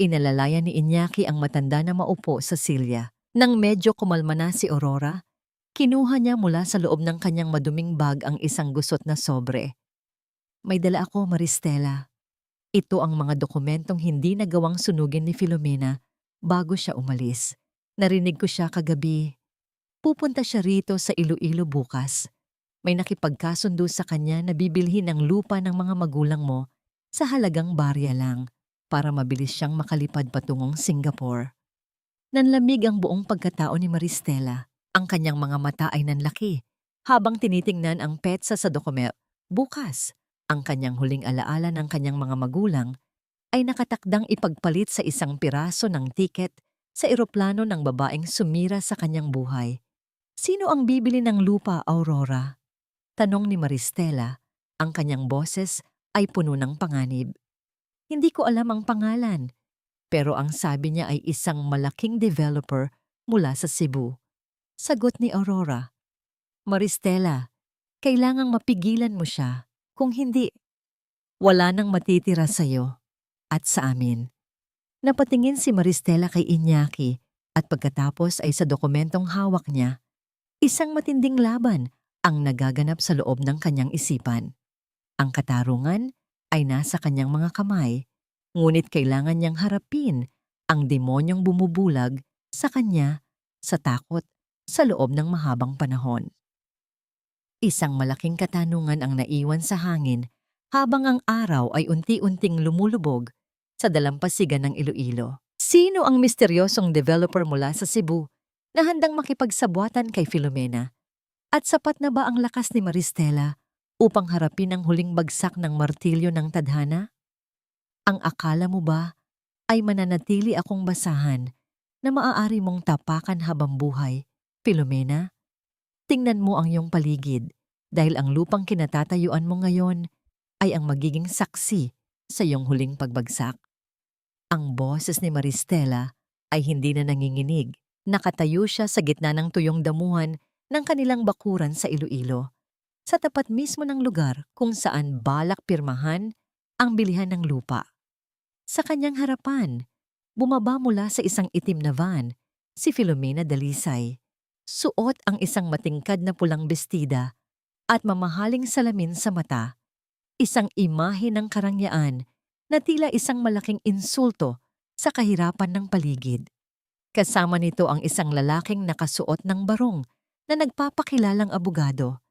A: Inalalayan ni Iñaki ang matanda na maupo sa silya. Nang medyo kumalma na si Aurora, kinuha niya mula sa loob ng kanyang maduming bag ang isang gusot na sobre. "May dala ako, Maristela. Ito ang mga dokumentong hindi nagawang sunugin ni Filomena bago siya umalis. Narinig ko siya kagabi. Pupunta siya rito sa Iloilo bukas. May nakipagkasundo sa kanya na bibilhin ang lupa ng mga magulang mo sa halagang barya lang para mabilis siyang makalipad patungong Singapore." Nanlamig ang buong pagkatao ni Maristela. Ang kanyang mga mata ay nanlaki habang tinitingnan ang petsa sa dokumento. Bukas, ang kanyang huling alaala ng kanyang mga magulang ay nakatakdang ipagpalit sa isang piraso ng tiket sa eroplano ng babaeng sumira sa kanyang buhay. "Sino ang bibili ng lupa, Aurora?" tanong ni Maristela. Ang kanyang boses ay puno ng panganib. "Hindi ko alam ang pangalan, pero ang sabi niya ay isang malaking developer mula sa Cebu," sagot ni Aurora. "Maristela, kailangang mapigilan mo siya. Kung hindi, wala nang matitira sa'yo at sa amin." Napatingin si Maristela kay Iñaki at pagkatapos ay sa dokumentong hawak niya. Isang matinding laban ang nagaganap sa loob ng kanyang isipan. Ang katarungan ay nasa kanyang mga kamay, ngunit kailangan niyang harapin ang demonyong bumubulag sa kanya sa takot sa loob ng mahabang panahon. Isang malaking katanungan ang naiwan sa hangin habang ang araw ay unti-unting lumulubog sa dalampasigan ng Iloilo. Sino ang misteryosong developer mula sa Cebu na handang makipagsabwatan kay Filomena? At sapat na ba ang lakas ni Maristela upang harapin ang huling bagsak ng martilyo ng tadhana? Ang akala mo ba ay mananatili akong basahan na maaari mong tapakan habang buhay, Filomena? Tingnan mo ang iyong paligid dahil ang lupang kinatatayuan mo ngayon ay ang magiging saksi sa iyong huling pagbagsak. Ang boses ni Maristela ay hindi na nanginginig. Nakatayo siya sa gitna ng tuyong damuhan ng kanilang bakuran sa Iloilo, sa tapat mismo ng lugar kung saan balak pirmahan ang bilihan ng lupa. Sa kanyang harapan, bumaba mula sa isang itim na van si Filomena Dalisay. Suot ang isang matingkad na pulang bestida at mamahaling salamin sa mata. Isang imahe ng karangyaan na tila isang malaking insulto sa kahirapan ng paligid. Kasama nito ang isang lalaking nakasuot ng barong na nagpapakilalang abogado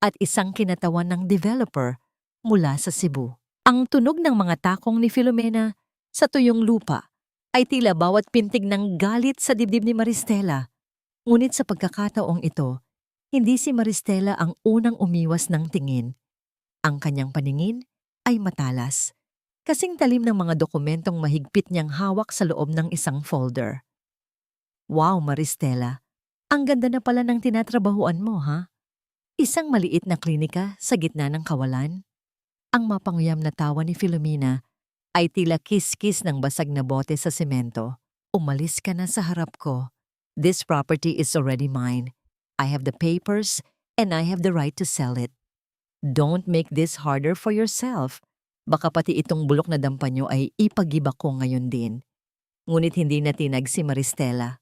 A: at isang kinatawan ng developer mula sa Cebu. Ang tunog ng mga takong ni Filomena sa tuyong lupa ay tila bawat pintig ng galit sa dibdib ni Maristela. Ngunit sa pagkakataong ito, hindi si Maristela ang unang umiwas ng tingin. Ang kanyang paningin ay matalas, kasing talim ng mga dokumentong mahigpit niyang hawak sa loob ng isang folder. "Wow, Maristela, ang ganda na pala ng tinatrabahuan mo, ha? Isang maliit na klinika sa gitna ng kawalan?" Ang mapanguyam na tawa ni Filomena ay tila kiss-kiss ng basag na bote sa semento. "Umalis ka na sa harap ko. This property is already mine. I have the papers and I have the right to sell it. Don't make this harder for yourself. Baka pati itong bulok na dampa nyo ay ipagiba ko ngayon din." Ngunit hindi natinag si Maristela.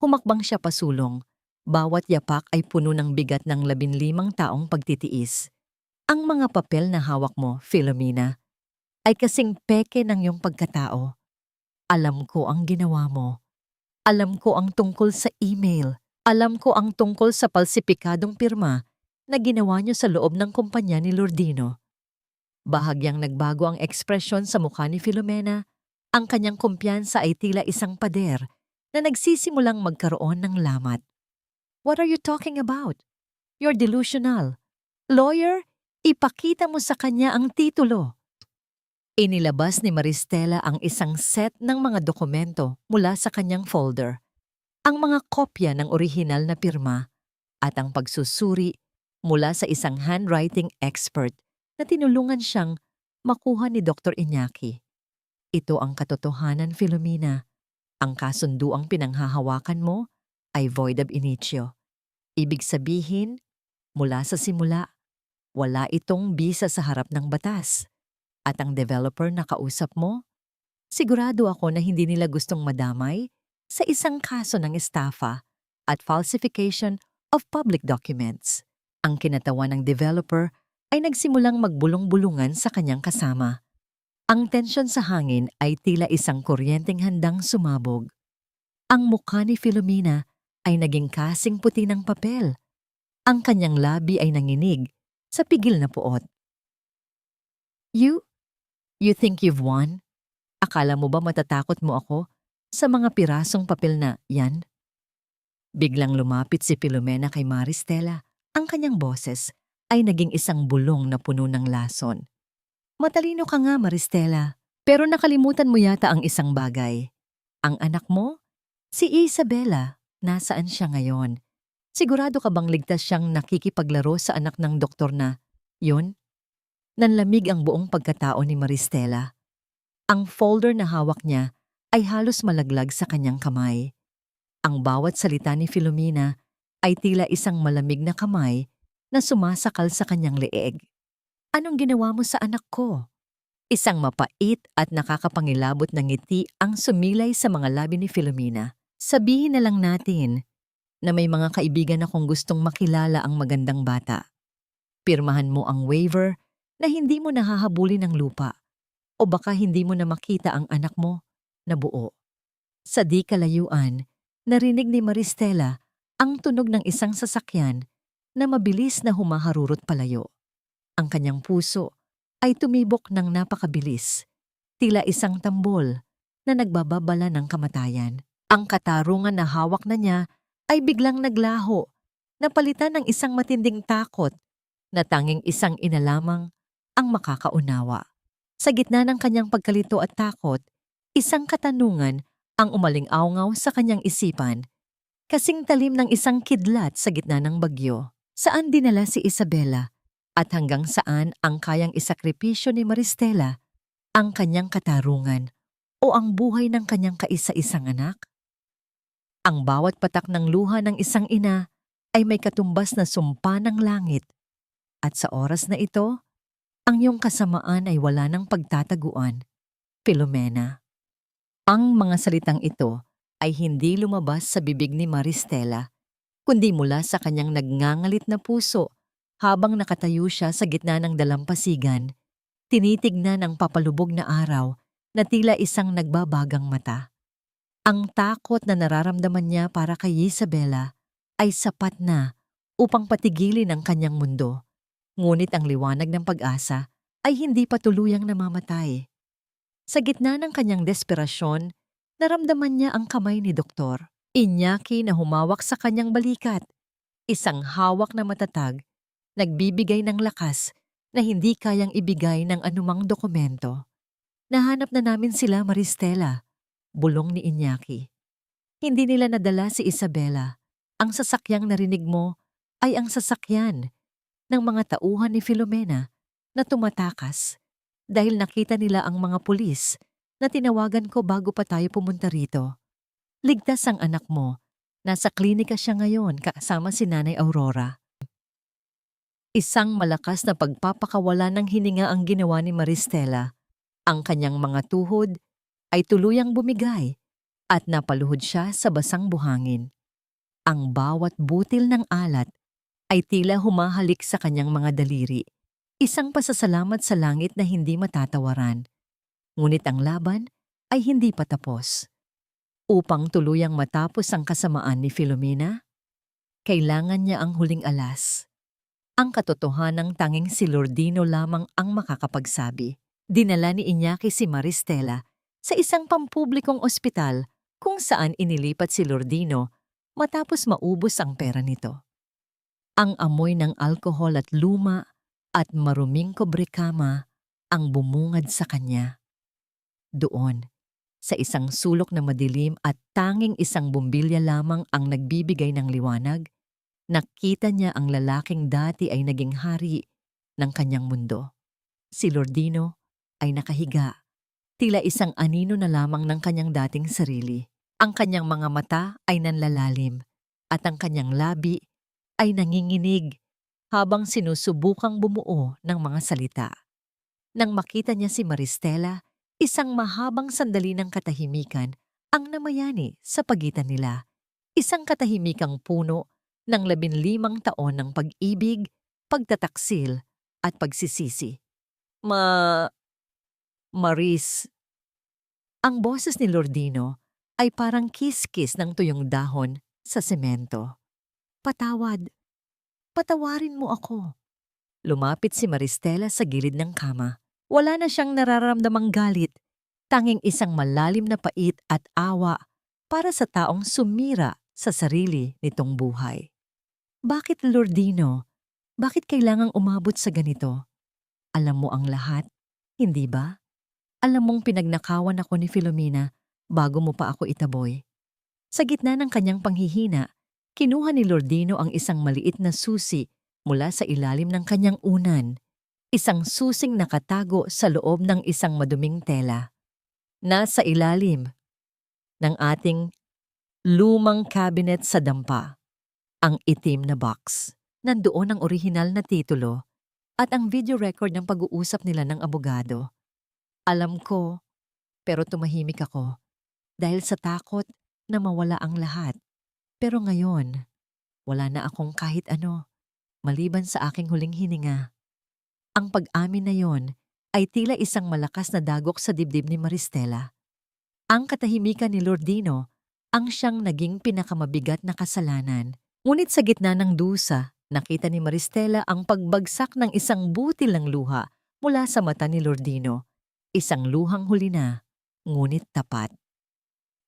A: Humakbang siya pasulong. Bawat yapak ay puno ng bigat ng 15 taong pagtitiis. "Ang mga papel na hawak mo, Filomena, ay kasing peke ng iyong pagkatao. Alam ko ang ginawa mo. Alam ko ang tungkol sa email. Alam ko ang tungkol sa palsipikadong pirma na ginawa niyo sa loob ng kumpanya ni Lordino." Bahagyang nagbago ang ekspresyon sa mukha ni Filomena. Ang kanyang kumpiyansa ay tila isang pader na nagsisimulang magkaroon ng lamat. "What are you talking about? You're delusional. Lawyer, ipakita mo sa kanya ang titulo." Inilabas ni Maristela ang isang set ng mga dokumento mula sa kanyang folder, ang mga kopya ng orihinal na pirma at ang pagsusuri mula sa isang handwriting expert na tinulungan siyang makuha ni Dr. Iñaki. Ito ang katotohanan, Filomena. Ang kasunduang pinanghahawakan mo ay void ab initio. Ibig sabihin, mula sa simula, wala itong bisa sa harap ng batas. At ang developer na kausap mo, sigurado ako na hindi nila gustong madamay sa isang kaso ng estafa at falsification of public documents. Ang kinatawan ng developer ay nagsimulang magbulong-bulungan sa kanyang kasama. Ang tensyon sa hangin ay tila isang kuryenteng handang sumabog. Ang mukha ni Filomena ay naging kasing puti ng papel. Ang kanyang labi ay nanginig sa pigil na puot. You think you've won? Akala mo ba matatakot mo ako sa mga pirasong papel na yan? Biglang lumapit si Filomena kay Maristela. Ang kanyang boses ay naging isang bulong na puno ng lason. Matalino ka nga, Maristela, pero nakalimutan mo yata ang isang bagay. Ang anak mo, si Isabela, nasaan siya ngayon? Sigurado ka bang ligtas siyang nakikipaglaro sa anak ng doktor na yun? Nanlamig ang buong pagkatao ni Maristela. Ang folder na hawak niya ay halos malaglag sa kanyang kamay. Ang bawat salita ni Filomena ay tila isang malamig na kamay na sumasakal sa kanyang leeg. Anong ginawa mo sa anak ko? Isang mapait at nakakapangilabot na ngiti ang sumilay sa mga labi ni Filomena. Sabihin na lang natin na may mga kaibigan akong gustong makilala ang magandang bata. Pirmahan mo ang waiver na hindi mo nahahabulin ng lupa o baka hindi mo na makita ang anak mo na buo. Sa di kalayuan, narinig ni Maristela ang tunog ng isang sasakyan na mabilis na humaharurot palayo. Ang kanyang puso ay tumibok ng napakabilis, tila isang tambol na nagbababala ng kamatayan. Ang katarungan na hawak na niya ay biglang naglaho, napalitan ng isang matinding takot na tanging isang ina lamang ang makakaunawa. Sa gitna ng kanyang pagkalito at takot, isang katanungan ang umaling-awngaw sa kanyang isipan, kasing talim ng isang kidlat sa gitna ng bagyo. Saan dinala si Isabela at hanggang saan ang kayang isakripisyo ni Maristela ang kanyang katarungan o ang buhay ng kanyang kaisa-isang anak? Ang bawat patak ng luha ng isang ina ay may katumbas na sumpa ng langit. At sa oras na ito, ang iyong kasamaan ay wala ng pagtataguan, Filomena. Ang mga salitang ito ay hindi lumabas sa bibig ni Maristela, kundi mula sa kanyang nagngangalit na puso habang nakatayo siya sa gitna ng dalampasigan, tinitignan ang papalubog na araw na tila isang nagbabagang mata. Ang takot na nararamdaman niya para kay Isabela ay sapat na upang patigilin ang kanyang mundo. Ngunit ang liwanag ng pag-asa ay hindi pa tuluyang namamatay. Sa gitna ng kanyang desperasyon, naramdaman niya ang kamay ni Doktor Iñaki na humawak sa kanyang balikat. Isang hawak na matatag, nagbibigay ng lakas na hindi kayang ibigay ng anumang dokumento. Nahanap na namin sila, Maristela, bulong ni Iñaki. Hindi nila nadala si Isabela. Ang sasakyang narinig mo ay ang sasakyan ng mga tauhan ni Filomena na tumatakas dahil nakita nila ang mga pulis na tinawagan ko bago pa tayo pumunta rito. Ligtas ang anak mo. Nasa klinika siya ngayon kasama si Nanay Aurora. Isang malakas na pagpapakawala ng hininga ang ginawa ni Maristela. Ang kanyang mga tuhod ay tuluyang bumigay at napaluhod siya sa basang buhangin. Ang bawat butil ng alat ay tila humahalik sa kanyang mga daliri, isang pasasalamat sa langit na hindi matatawaran. Ngunit ang laban ay hindi pa tapos. Upang tuluyang matapos ang kasamaan ni Filomena, kailangan niya ang huling alas. Ang katotohanang tanging si Lordino lamang ang makakapagsabi. Dinala ni Iñaki si Maristela sa isang pampublikong ospital kung saan inilipat si Lordino matapos maubos ang pera nito. Ang amoy ng alkohol at luma at maruming kobrekama ang bumungad sa kanya. Doon, sa isang sulok na madilim at tanging isang bumbilya lamang ang nagbibigay ng liwanag, nakita niya ang lalaking dati ay naging hari ng kanyang mundo. Si Lordino ay nakahiga, tila isang anino na lamang ng kanyang dating sarili. Ang kanyang mga mata ay nanlalalim at ang kanyang labi ay nanginginig habang sinusubukang bumuo ng mga salita. Nang makita niya si Maristela, isang mahabang sandali ng katahimikan ang namayani sa pagitan nila. Isang katahimikang puno ng 15 taon ng pag-ibig, pagtataksil at pagsisisi. Maris. Ang boses ni Lordino ay parang kiskis ng tuyong dahon sa semento. Patawad. Patawarin mo ako. Lumapit si Maristela sa gilid ng kama. Wala na siyang nararamdamang galit, tanging isang malalim na pait at awa para sa taong sumira sa sarili nitong buhay. Bakit, Lordino? Bakit kailangang umabot sa ganito? Alam mo ang lahat, hindi ba? Alam mong pinagnakawan ako ni Filomena bago mo pa ako itaboy. Sa gitna ng kanyang panghihina, kinuha ni Lordino ang isang maliit na susi mula sa ilalim ng kanyang unan. Isang susing nakatago sa loob ng isang maduming tela. Nasa ilalim ng ating lumang cabinet sa dampa, ang itim na box. Nandoon ang orihinal na titulo at ang video record ng pag-uusap nila ng abogado. Alam ko, pero tumahimik ako dahil sa takot na mawala ang lahat. Pero ngayon, wala na akong kahit ano, maliban sa aking huling hininga. Ang pag-amin na yon ay tila isang malakas na dagok sa dibdib ni Maristela. Ang katahimikan ni Lordino ang siyang naging pinakamabigat na kasalanan. Ngunit sa gitna ng dusa, nakita ni Maristela ang pagbagsak ng isang butil ng luha mula sa mata ni Lordino. Isang luhang huli na, ngunit tapat.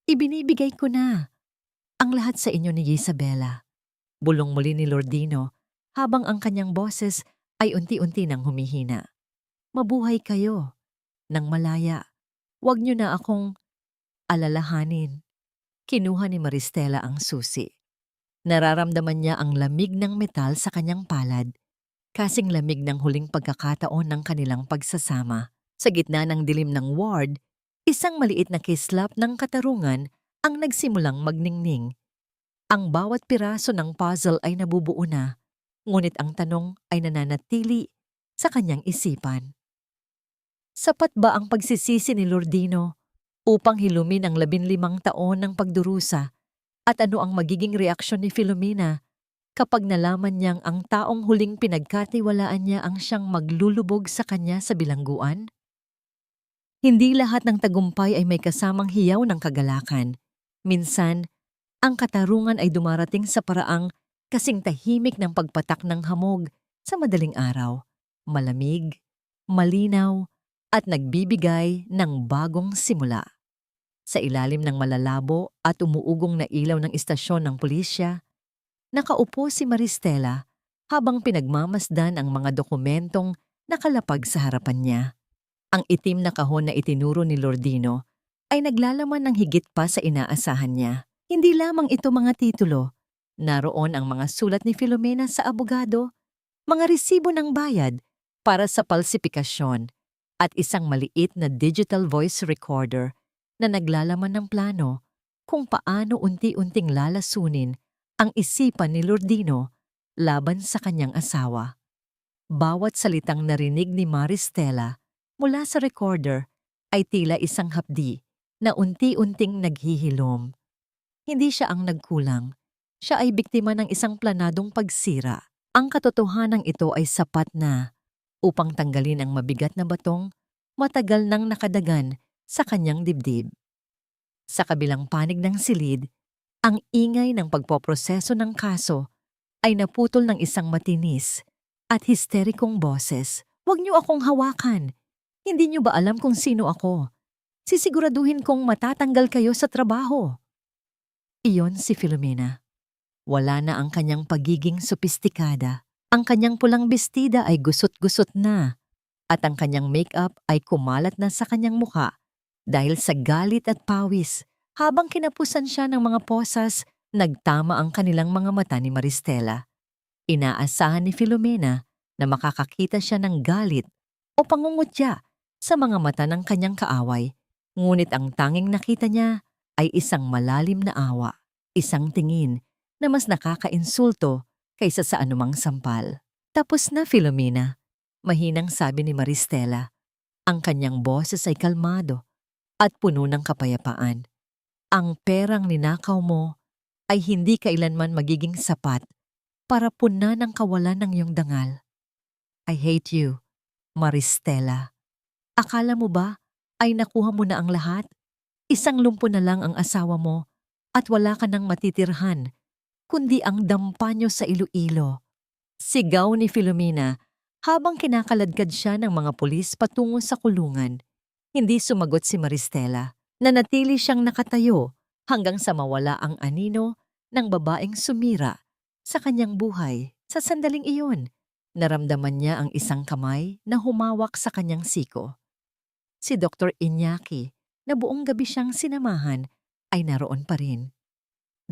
A: Ibinibigay ko na ang lahat sa inyo ni Isabela. Bulong muli ni Lordino habang ang kanyang boses ay unti-unti nang humihina. Mabuhay kayo nang malaya. Huwag niyo na akong alalahanin. Kinuha ni Maristela ang susi. Nararamdaman niya ang lamig ng metal sa kanyang palad, kasing lamig ng huling pagkakataon ng kanilang pagsasama. Sa gitna ng dilim ng ward, isang maliit na kislap ng katarungan ang nagsimulang magningning. Ang bawat piraso ng puzzle ay nabubuo na, ngunit ang tanong ay nananatili sa kanyang isipan. Sapat ba ang pagsisisi ni Lordino upang hilumin ang 15 taon ng pagdurusa? At ano ang magiging reaksyon ni Filomena kapag nalaman niyang ang taong huling pinagkatiwalaan niya ang siyang maglulubog sa kanya sa bilangguan? Hindi lahat ng tagumpay ay may kasamang hiyaw ng kagalakan. Minsan, ang katarungan ay dumarating sa paraang kasing tahimik ng pagpatak ng hamog sa madaling araw, malamig, malinaw, at nagbibigay ng bagong simula. Sa ilalim ng malalabo at umuugong na ilaw ng istasyon ng pulisya, nakaupo si Maristela habang pinagmamasdan ang mga dokumentong nakalapag sa harapan niya. Ang itim na kahon na itinuro ni Lordino ay naglalaman ng higit pa sa inaasahan niya. Hindi lamang ito mga titulo. Naroon ang mga sulat ni Filomena sa abogado, mga resibo ng bayad para sa palsipikasyon, at isang maliit na digital voice recorder na naglalaman ng plano kung paano unti-unting lalasunin ang isipan ni Lordino laban sa kanyang asawa. Bawat salitang narinig ni Maristela mula sa recorder ay tila isang hapdi na unti-unting naghihilom. Hindi siya ang nagkulang. Siya ay biktima ng isang planadong pagsira. Ang katotohanan ito ay sapat na upang tanggalin ang mabigat na batong matagal nang nakadagan sa kanyang dibdib. Sa kabilang panig ng silid, ang ingay ng pagpoproseso ng kaso ay naputol ng isang matinis at histerikong boses. "Huwag niyo akong hawakan! Hindi niyo ba alam kung sino ako? Sisiguraduhin kong matatanggal kayo sa trabaho." Iyon si Filomena. Wala na ang kanyang pagiging sopistikada. Ang kanyang pulang bestida ay gusot-gusot na at ang kanyang makeup ay kumalat na sa kanyang mukha dahil sa galit at pawis. Habang kinapusan siya ng mga posas, nagtama ang kanilang mga mata ni Maristela. Inaasahan ni Filomena na makakakita siya ng galit o pangungutya sa mga mata ng kanyang kaaway. Ngunit ang tanging nakita niya ay isang malalim na awa, isang tingin na mas nakakainsulto kaysa sa anumang sampal. Tapos na, Filomena, mahinang sabi ni Maristela. Ang kanyang boses ay kalmado at puno ng kapayapaan. Ang perang ninakaw mo ay hindi kailanman magiging sapat para punan ang kawalan ng iyong dangal. I hate you, Maristela. Akala mo ba ay nakuha mo na ang lahat? Isang lumpo na lang ang asawa mo at wala ka nang matitirhan, kundi ang dampanyo sa Iloilo. Sigaw ni Filomena habang kinakaladkad siya ng mga pulis patungo sa kulungan. Hindi sumagot si Maristela. Nanatili siyang nakatayo hanggang sa mawala ang anino ng babaeng sumira sa kanyang buhay. Sa sandaling iyon, naramdaman niya ang isang kamay na humawak sa kanyang siko. Si Dr. Iñaki, na buong gabi siyang sinamahan, ay naroon pa rin.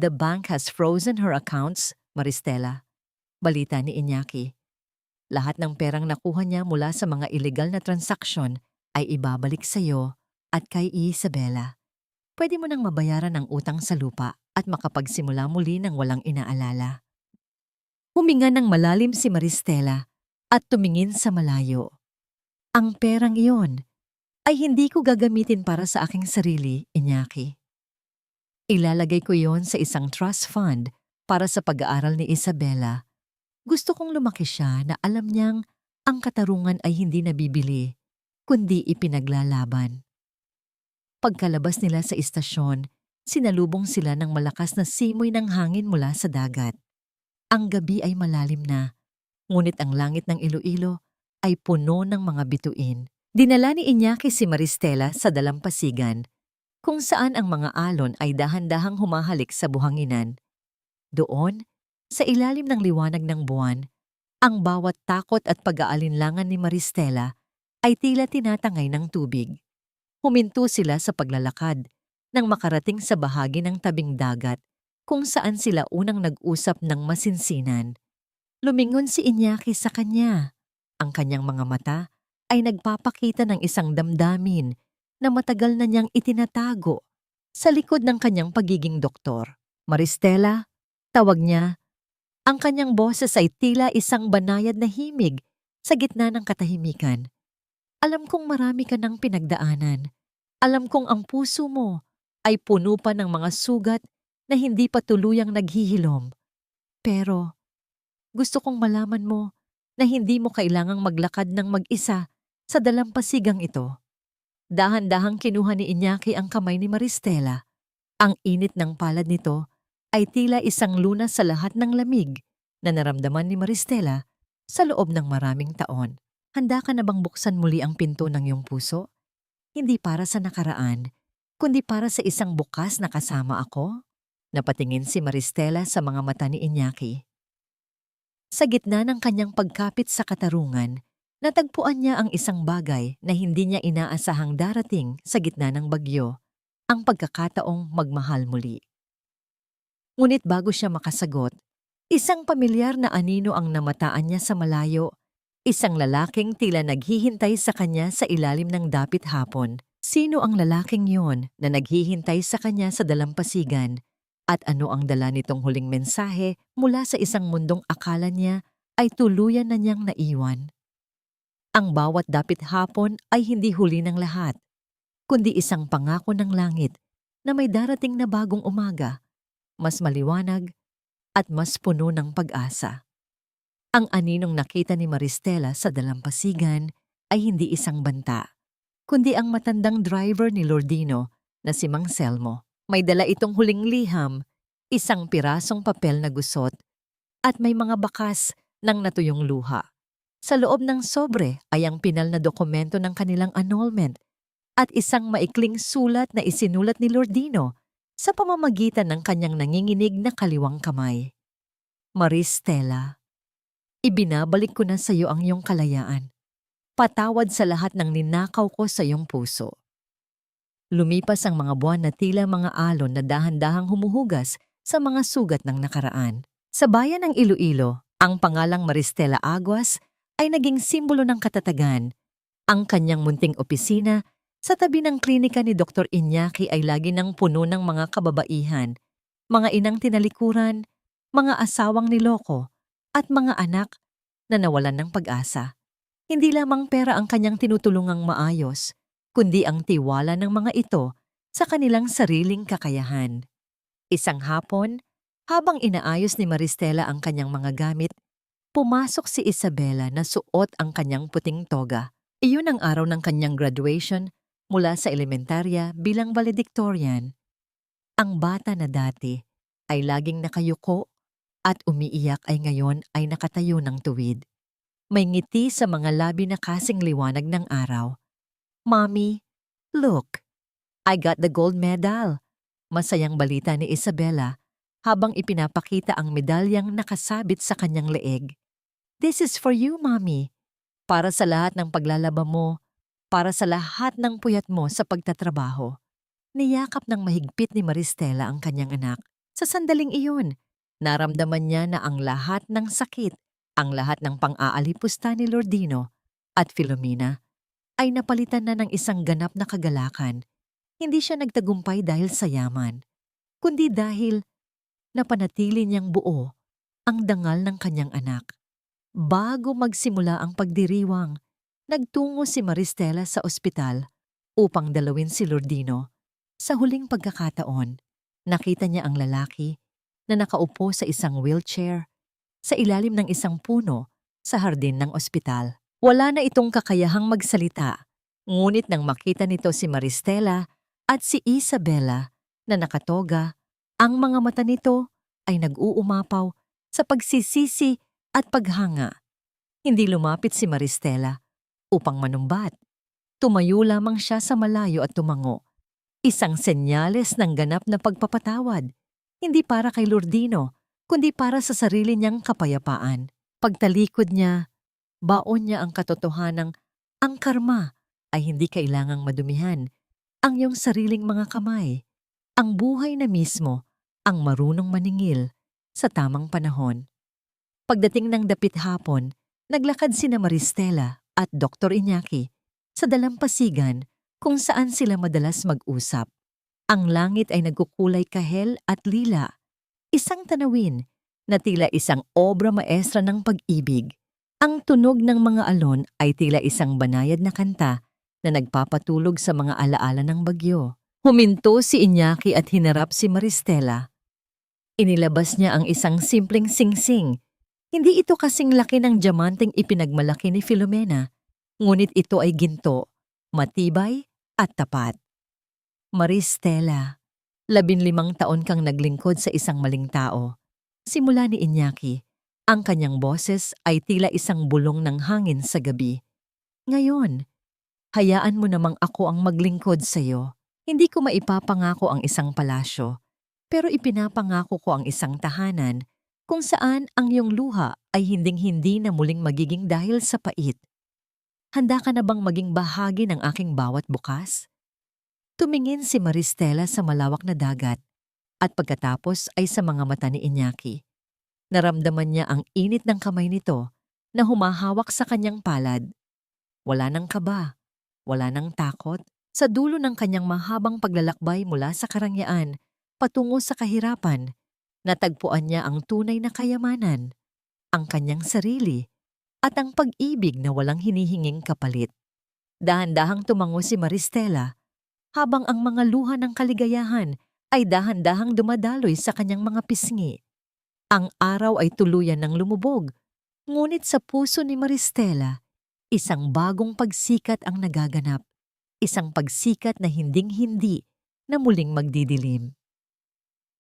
A: The bank has frozen her accounts, Maristela. Balita ni Iñaki. Lahat ng perang nakuha niya mula sa mga illegal na transaksyon ay ibabalik sa iyo at kay Isabela. Pwede mo nang mabayaran ang utang sa lupa at makapagsimula muli ng walang inaalala. Huminga ng malalim si Maristela at tumingin sa malayo. Ang perang iyon ay hindi ko gagamitin para sa aking sarili, Iñaki. Ilalagay ko yon sa isang trust fund para sa pag-aaral ni Isabela. Gusto kong lumaki siya na alam niyang ang katarungan ay hindi nabibili, kundi ipinaglalaban. Pagkalabas nila sa istasyon, sinalubong sila ng malakas na simoy ng hangin mula sa dagat. Ang gabi ay malalim na, ngunit ang langit ng Iloilo ay puno ng mga bituin. Dinala ni Iñaki si Maristela sa dalampasigan, kung saan ang mga alon ay dahan-dahang humahalik sa buhanginan. Doon, sa ilalim ng liwanag ng buwan, ang bawat takot at pag-aalinlangan ni Maristela ay tila tinatangay ng tubig. Huminto sila sa paglalakad nang makarating sa bahagi ng tabing dagat kung saan sila unang nag-usap ng masinsinan. Lumingon si Iñaki sa kanya. Ang kanyang mga mata ay nagpapakita ng isang damdamin na matagal na niyang itinatago sa likod ng kanyang pagiging doktor. Maristela, tawag niya. Ang kanyang boses ay tila isang banayad na himig sa gitna ng katahimikan. Alam kong marami ka ng pinagdaanan. Alam kong ang puso mo ay puno pa ng mga sugat na hindi pa tuluyang naghihilom. Pero gusto kong malaman mo na hindi mo kailangang maglakad ng mag-isa sa dalampasigang ito. Dahan-dahang kinuha ni Iñaki ang kamay ni Maristela. Ang init ng palad nito ay tila isang lunas sa lahat ng lamig na naramdaman ni Maristela sa loob ng maraming taon. Handa ka na bang buksan muli ang pinto ng iyong puso? Hindi para sa nakaraan, kundi para sa isang bukas na kasama ako? Napatingin si Maristela sa mga mata ni Iñaki. Sa gitna ng kanyang pagkapit sa katarungan, natagpuan niya ang isang bagay na hindi niya inaasahang darating sa gitna ng bagyo, ang pagkakataong magmahal muli. Ngunit bago siya makasagot, isang pamilyar na anino ang namataan niya sa malayo, isang lalaking tila naghihintay sa kanya sa ilalim ng dapit hapon. Sino ang lalaking yon na naghihintay sa kanya sa dalampasigan? At ano ang dala nitong huling mensahe mula sa isang mundong akala niya ay tuluyan na niyang naiwan? Ang bawat dapit hapon ay hindi huli ng lahat, kundi isang pangako ng langit na may darating na bagong umaga, mas maliwanag at mas puno ng pag-asa. Ang aninong nakita ni Maristela sa dalampasigan ay hindi isang banta, kundi ang matandang driver ni Lordino na si Mang Selmo. May dala itong huling liham, isang pirasong papel na gusot, at may mga bakas ng natuyong luha. Sa loob ng sobre ay ang pinal na dokumento ng kanilang annulment at isang maikling sulat na isinulat ni Lordino sa pamamagitan ng kanyang nanginginig na kaliwang kamay. Maristela, ibinabalik ko na sa iyo ang iyong kalayaan. Patawad sa lahat ng ninakaw ko sa iyong puso. Lumipas ang mga buwan na tila mga alon na dahan-dahang humuhugas sa mga sugat ng nakaraan. Sa bayan ng Iloilo, ang pangalang Maristela Aguas ay naging simbolo ng katatagan. Ang kanyang munting opisina sa tabi ng klinika ni Dr. Iñaki ay lagi ng puno ng mga kababaihan, mga inang tinalikuran, mga asawang niloko, at mga anak na nawalan ng pag-asa. Hindi lamang pera ang kanyang tinutulungang maayos, kundi ang tiwala ng mga ito sa kanilang sariling kakayahan. Isang hapon, habang inaayos ni Maristela ang kanyang mga gamit, pumasok si Isabela na suot ang kanyang puting toga. Iyon ang araw ng kanyang graduation mula sa elementarya bilang valedictorian. Ang bata na dati ay laging nakayuko at umiiyak ay ngayon ay nakatayo ng tuwid. May ngiti sa mga labi na kasing liwanag ng araw. "Mommy, look, I got the gold medal." Masayang balita ni Isabela habang ipinapakita ang medalyang nakasabit sa kanyang leeg. "This is for you, Mommy. Para sa lahat ng paglalaba mo, para sa lahat ng puyat mo sa pagtatrabaho." Niyakap ng mahigpit ni Maristela ang kanyang anak. Sa sandaling iyon, naramdaman niya na ang lahat ng sakit, ang lahat ng pang-aalipusta ni Lordino at Filomena ay napalitan na ng isang ganap na kagalakan. Hindi siya nagtagumpay dahil sa yaman, kundi dahil napanatili niyang buo ang dangal ng kanyang anak. Bago magsimula ang pagdiriwang, nagtungo si Maristela sa ospital upang dalawin si Lordino. Sa huling pagkakataon, nakita niya ang lalaki na nakaupo sa isang wheelchair sa ilalim ng isang puno sa hardin ng ospital. Wala na itong kakayahang magsalita, ngunit nang makita nito si Maristela at si Isabela na nakatoga, ang mga mata nito ay nag-uumapaw sa pagsisisi at paghanga. Hindi lumapit si Maristela upang manumbat. Tumayo lamang siya sa malayo at tumango. Isang senyales ng ganap na pagpapatawad, hindi para kay Lordino, kundi para sa sarili niyang kapayapaan. Pagtalikod niya, baon niya ang katotohanang ang karma ay hindi kailangang madumihan. Ang iyong sariling mga kamay, ang buhay na mismo, ang marunong maningil sa tamang panahon. Pagdating ng dapit hapon, naglakad sina Maristela at Dr. Iñaki sa dalampasigan kung saan sila madalas mag-usap. Ang langit ay nagkukulay kahel at lila. Isang tanawin na tila isang obra maestra ng pag-ibig. Ang tunog ng mga alon ay tila isang banayad na kanta na nagpapatulog sa mga alaala ng bagyo. Huminto si Iñaki at hinarap si Maristela. Inilabas niya ang isang simpleng singsing. Hindi ito kasing laki ng diamanteng ipinagmalaki ni Filomena, ngunit ito ay ginto, matibay at tapat. "Maristela, 15 taon kang naglingkod sa isang maling tao." Simula ni Iñaki, ang kanyang boses ay tila isang bulong ng hangin sa gabi. "Ngayon, hayaan mo namang ako ang maglingkod sa iyo. Hindi ko maipapangako ang isang palasyo, pero ipinapangako ko ang isang tahanan kung saan ang iyong luha ay hinding-hindi na muling magiging dahil sa pait. Handa ka na bang maging bahagi ng aking bawat bukas?" Tumingin si Maristela sa malawak na dagat at pagkatapos ay sa mga mata ni Iñaki. Naramdaman niya ang init ng kamay nito na humahawak sa kanyang palad. Wala nang kaba, wala nang takot. Sa dulo ng kanyang mahabang paglalakbay mula sa karangyaan patungo sa kahirapan, natagpuan niya ang tunay na kayamanan, ang kanyang sarili, at ang pag-ibig na walang hinihinging kapalit. Dahan-dahang tumango si Maristela, habang ang mga luha ng kaligayahan ay dahan-dahang dumadaloy sa kanyang mga pisngi. Ang araw ay tuluyan ng lumubog, ngunit sa puso ni Maristela, isang bagong pagsikat ang nagaganap, isang pagsikat na hinding-hindi na muling magdidilim.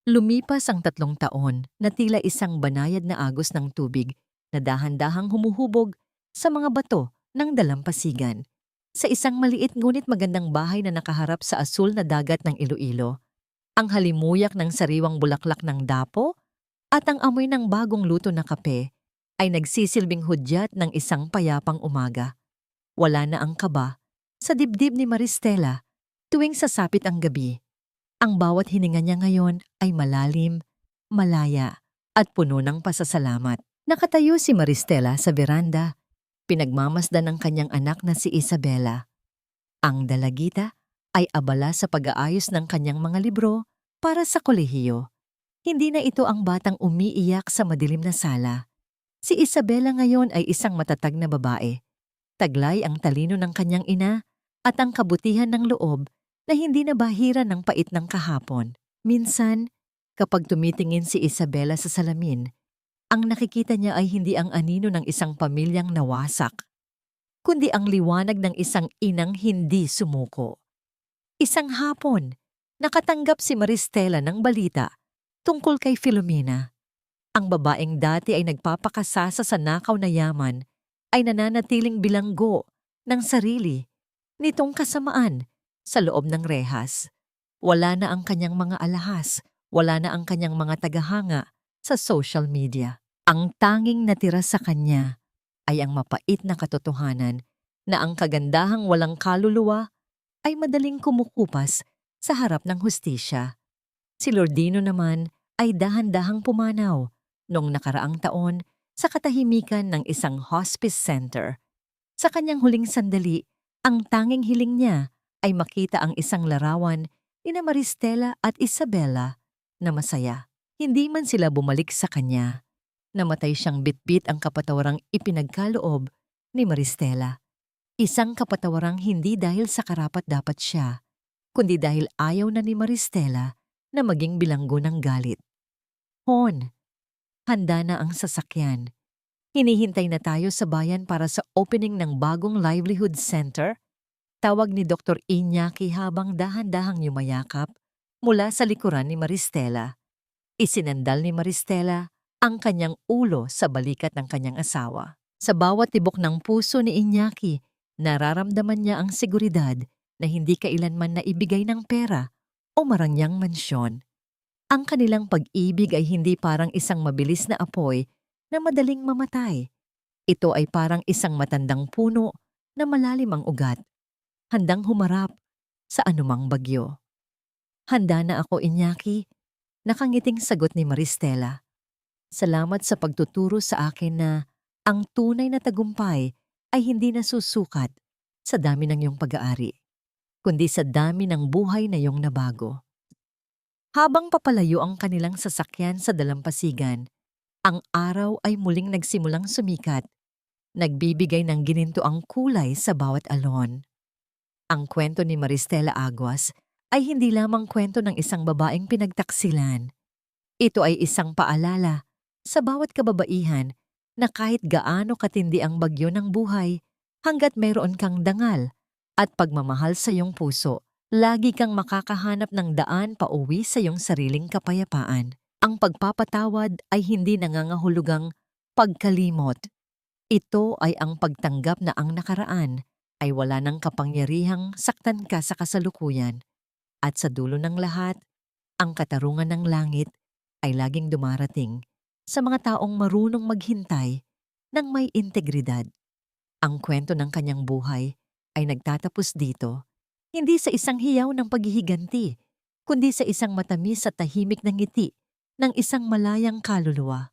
A: Lumipas ang 3 taon na tila isang banayad na agos ng tubig na dahan-dahang humuhubog sa mga bato ng dalampasigan. Sa isang maliit ngunit magandang bahay na nakaharap sa asul na dagat ng Iloilo, ang halimuyak ng sariwang bulaklak ng dapo at ang amoy ng bagong luto na kape ay nagsisilbing hudyat ng isang payapang umaga. Wala na ang kaba sa dibdib ni Maristela tuwing sasapit ang gabi. Ang bawat hininga niya ngayon ay malalim, malaya, at puno ng pasasalamat. Nakatayo si Maristela sa veranda, pinagmamasdan ng kanyang anak na si Isabela. Ang dalagita ay abala sa pag-aayos ng kanyang mga libro para sa kolehiyo. Hindi na ito ang batang umiiyak sa madilim na sala. Si Isabela ngayon ay isang matatag na babae. Taglay ang talino ng kanyang ina at ang kabutihan ng loob na hindi nabahira ng pait ng kahapon. Minsan, kapag tumitingin si Isabela sa salamin, ang nakikita niya ay hindi ang anino ng isang pamilyang nawasak, kundi ang liwanag ng isang inang hindi sumuko. Isang hapon, nakatanggap si Maristela ng balita tungkol kay Filomena. Ang babaeng dati ay nagpapakasasa sa nakaw na yaman ay nananatiling bilanggo ng sarili nitong kasamaan sa loob ng rehas. Wala na ang kanyang mga alahas, wala na ang kanyang mga tagahanga sa social media. Ang tanging natira sa kanya ay ang mapait na katotohanan na ang kagandahang walang kaluluwa ay madaling kumukupas sa harap ng hustisya. Si Lordino naman ay dahan-dahang pumanaw noong nakaraang taon sa katahimikan ng isang hospice center. Sa kanyang huling sandali, ang tanging hiling niya ay makita ang isang larawan ni Maristela at Isabela na masaya. Hindi man sila bumalik sa kanya. Namatay siyang bitbit ang kapatawarang ipinagkaloob ni Maristela. Isang kapatawarang hindi dahil sa karapat-dapat siya, kundi dahil ayaw na ni Maristela na maging bilanggo ng galit. Hon, handa na ang sasakyan. Hinihintay na tayo sa bayan para sa opening ng bagong livelihood center. Tawag ni Dr. Iñaki habang dahan-dahang yumayakap mula sa likuran ni Maristela. Isinandal ni Maristela ang kanyang ulo sa balikat ng kanyang asawa. Sa bawat tibok ng puso ni Iñaki, nararamdaman niya ang seguridad na hindi kailanman naibigay ng pera o marangyang mansyon. Ang kanilang pag-ibig ay hindi parang isang mabilis na apoy na madaling mamatay. Ito ay parang isang matandang puno na malalim ang ugat, handang humarap sa anumang bagyo. Handa na ako, Iñaki, nakangiting sagot ni Maristela. Salamat sa pagtuturo sa akin na ang tunay na tagumpay ay hindi nasusukat sa dami ng iyong pag-aari, kundi sa dami ng buhay na iyong nabago. Habang papalayo ang kanilang sasakyan sa dalampasigan, ang araw ay muling nagsimulang sumikat, nagbibigay ng ginintoang kulay sa bawat alon. Ang kwento ni Maristela Aguas ay hindi lamang kwento ng isang babaeng pinagtaksilan. Ito ay isang paalala sa bawat kababaihan na kahit gaano katindi ang bagyo ng buhay, hanggat mayroon kang dangal at pagmamahal sa iyong puso, lagi kang makakahanap ng daan pauwi sa iyong sariling kapayapaan. Ang pagpapatawad ay hindi nangangahulugang pagkalimot. Ito ay ang pagtanggap na ang nakaraan ay wala ng kapangyarihang saktan ka sa kasalukuyan. At sa dulo ng lahat, ang katarungan ng langit ay laging dumarating sa mga taong marunong maghintay ng may integridad. Ang kwento ng kanyang buhay ay nagtatapos dito, hindi sa isang hiyaw ng paghihiganti, kundi sa isang matamis at tahimik na ngiti ng isang malayang kaluluwa.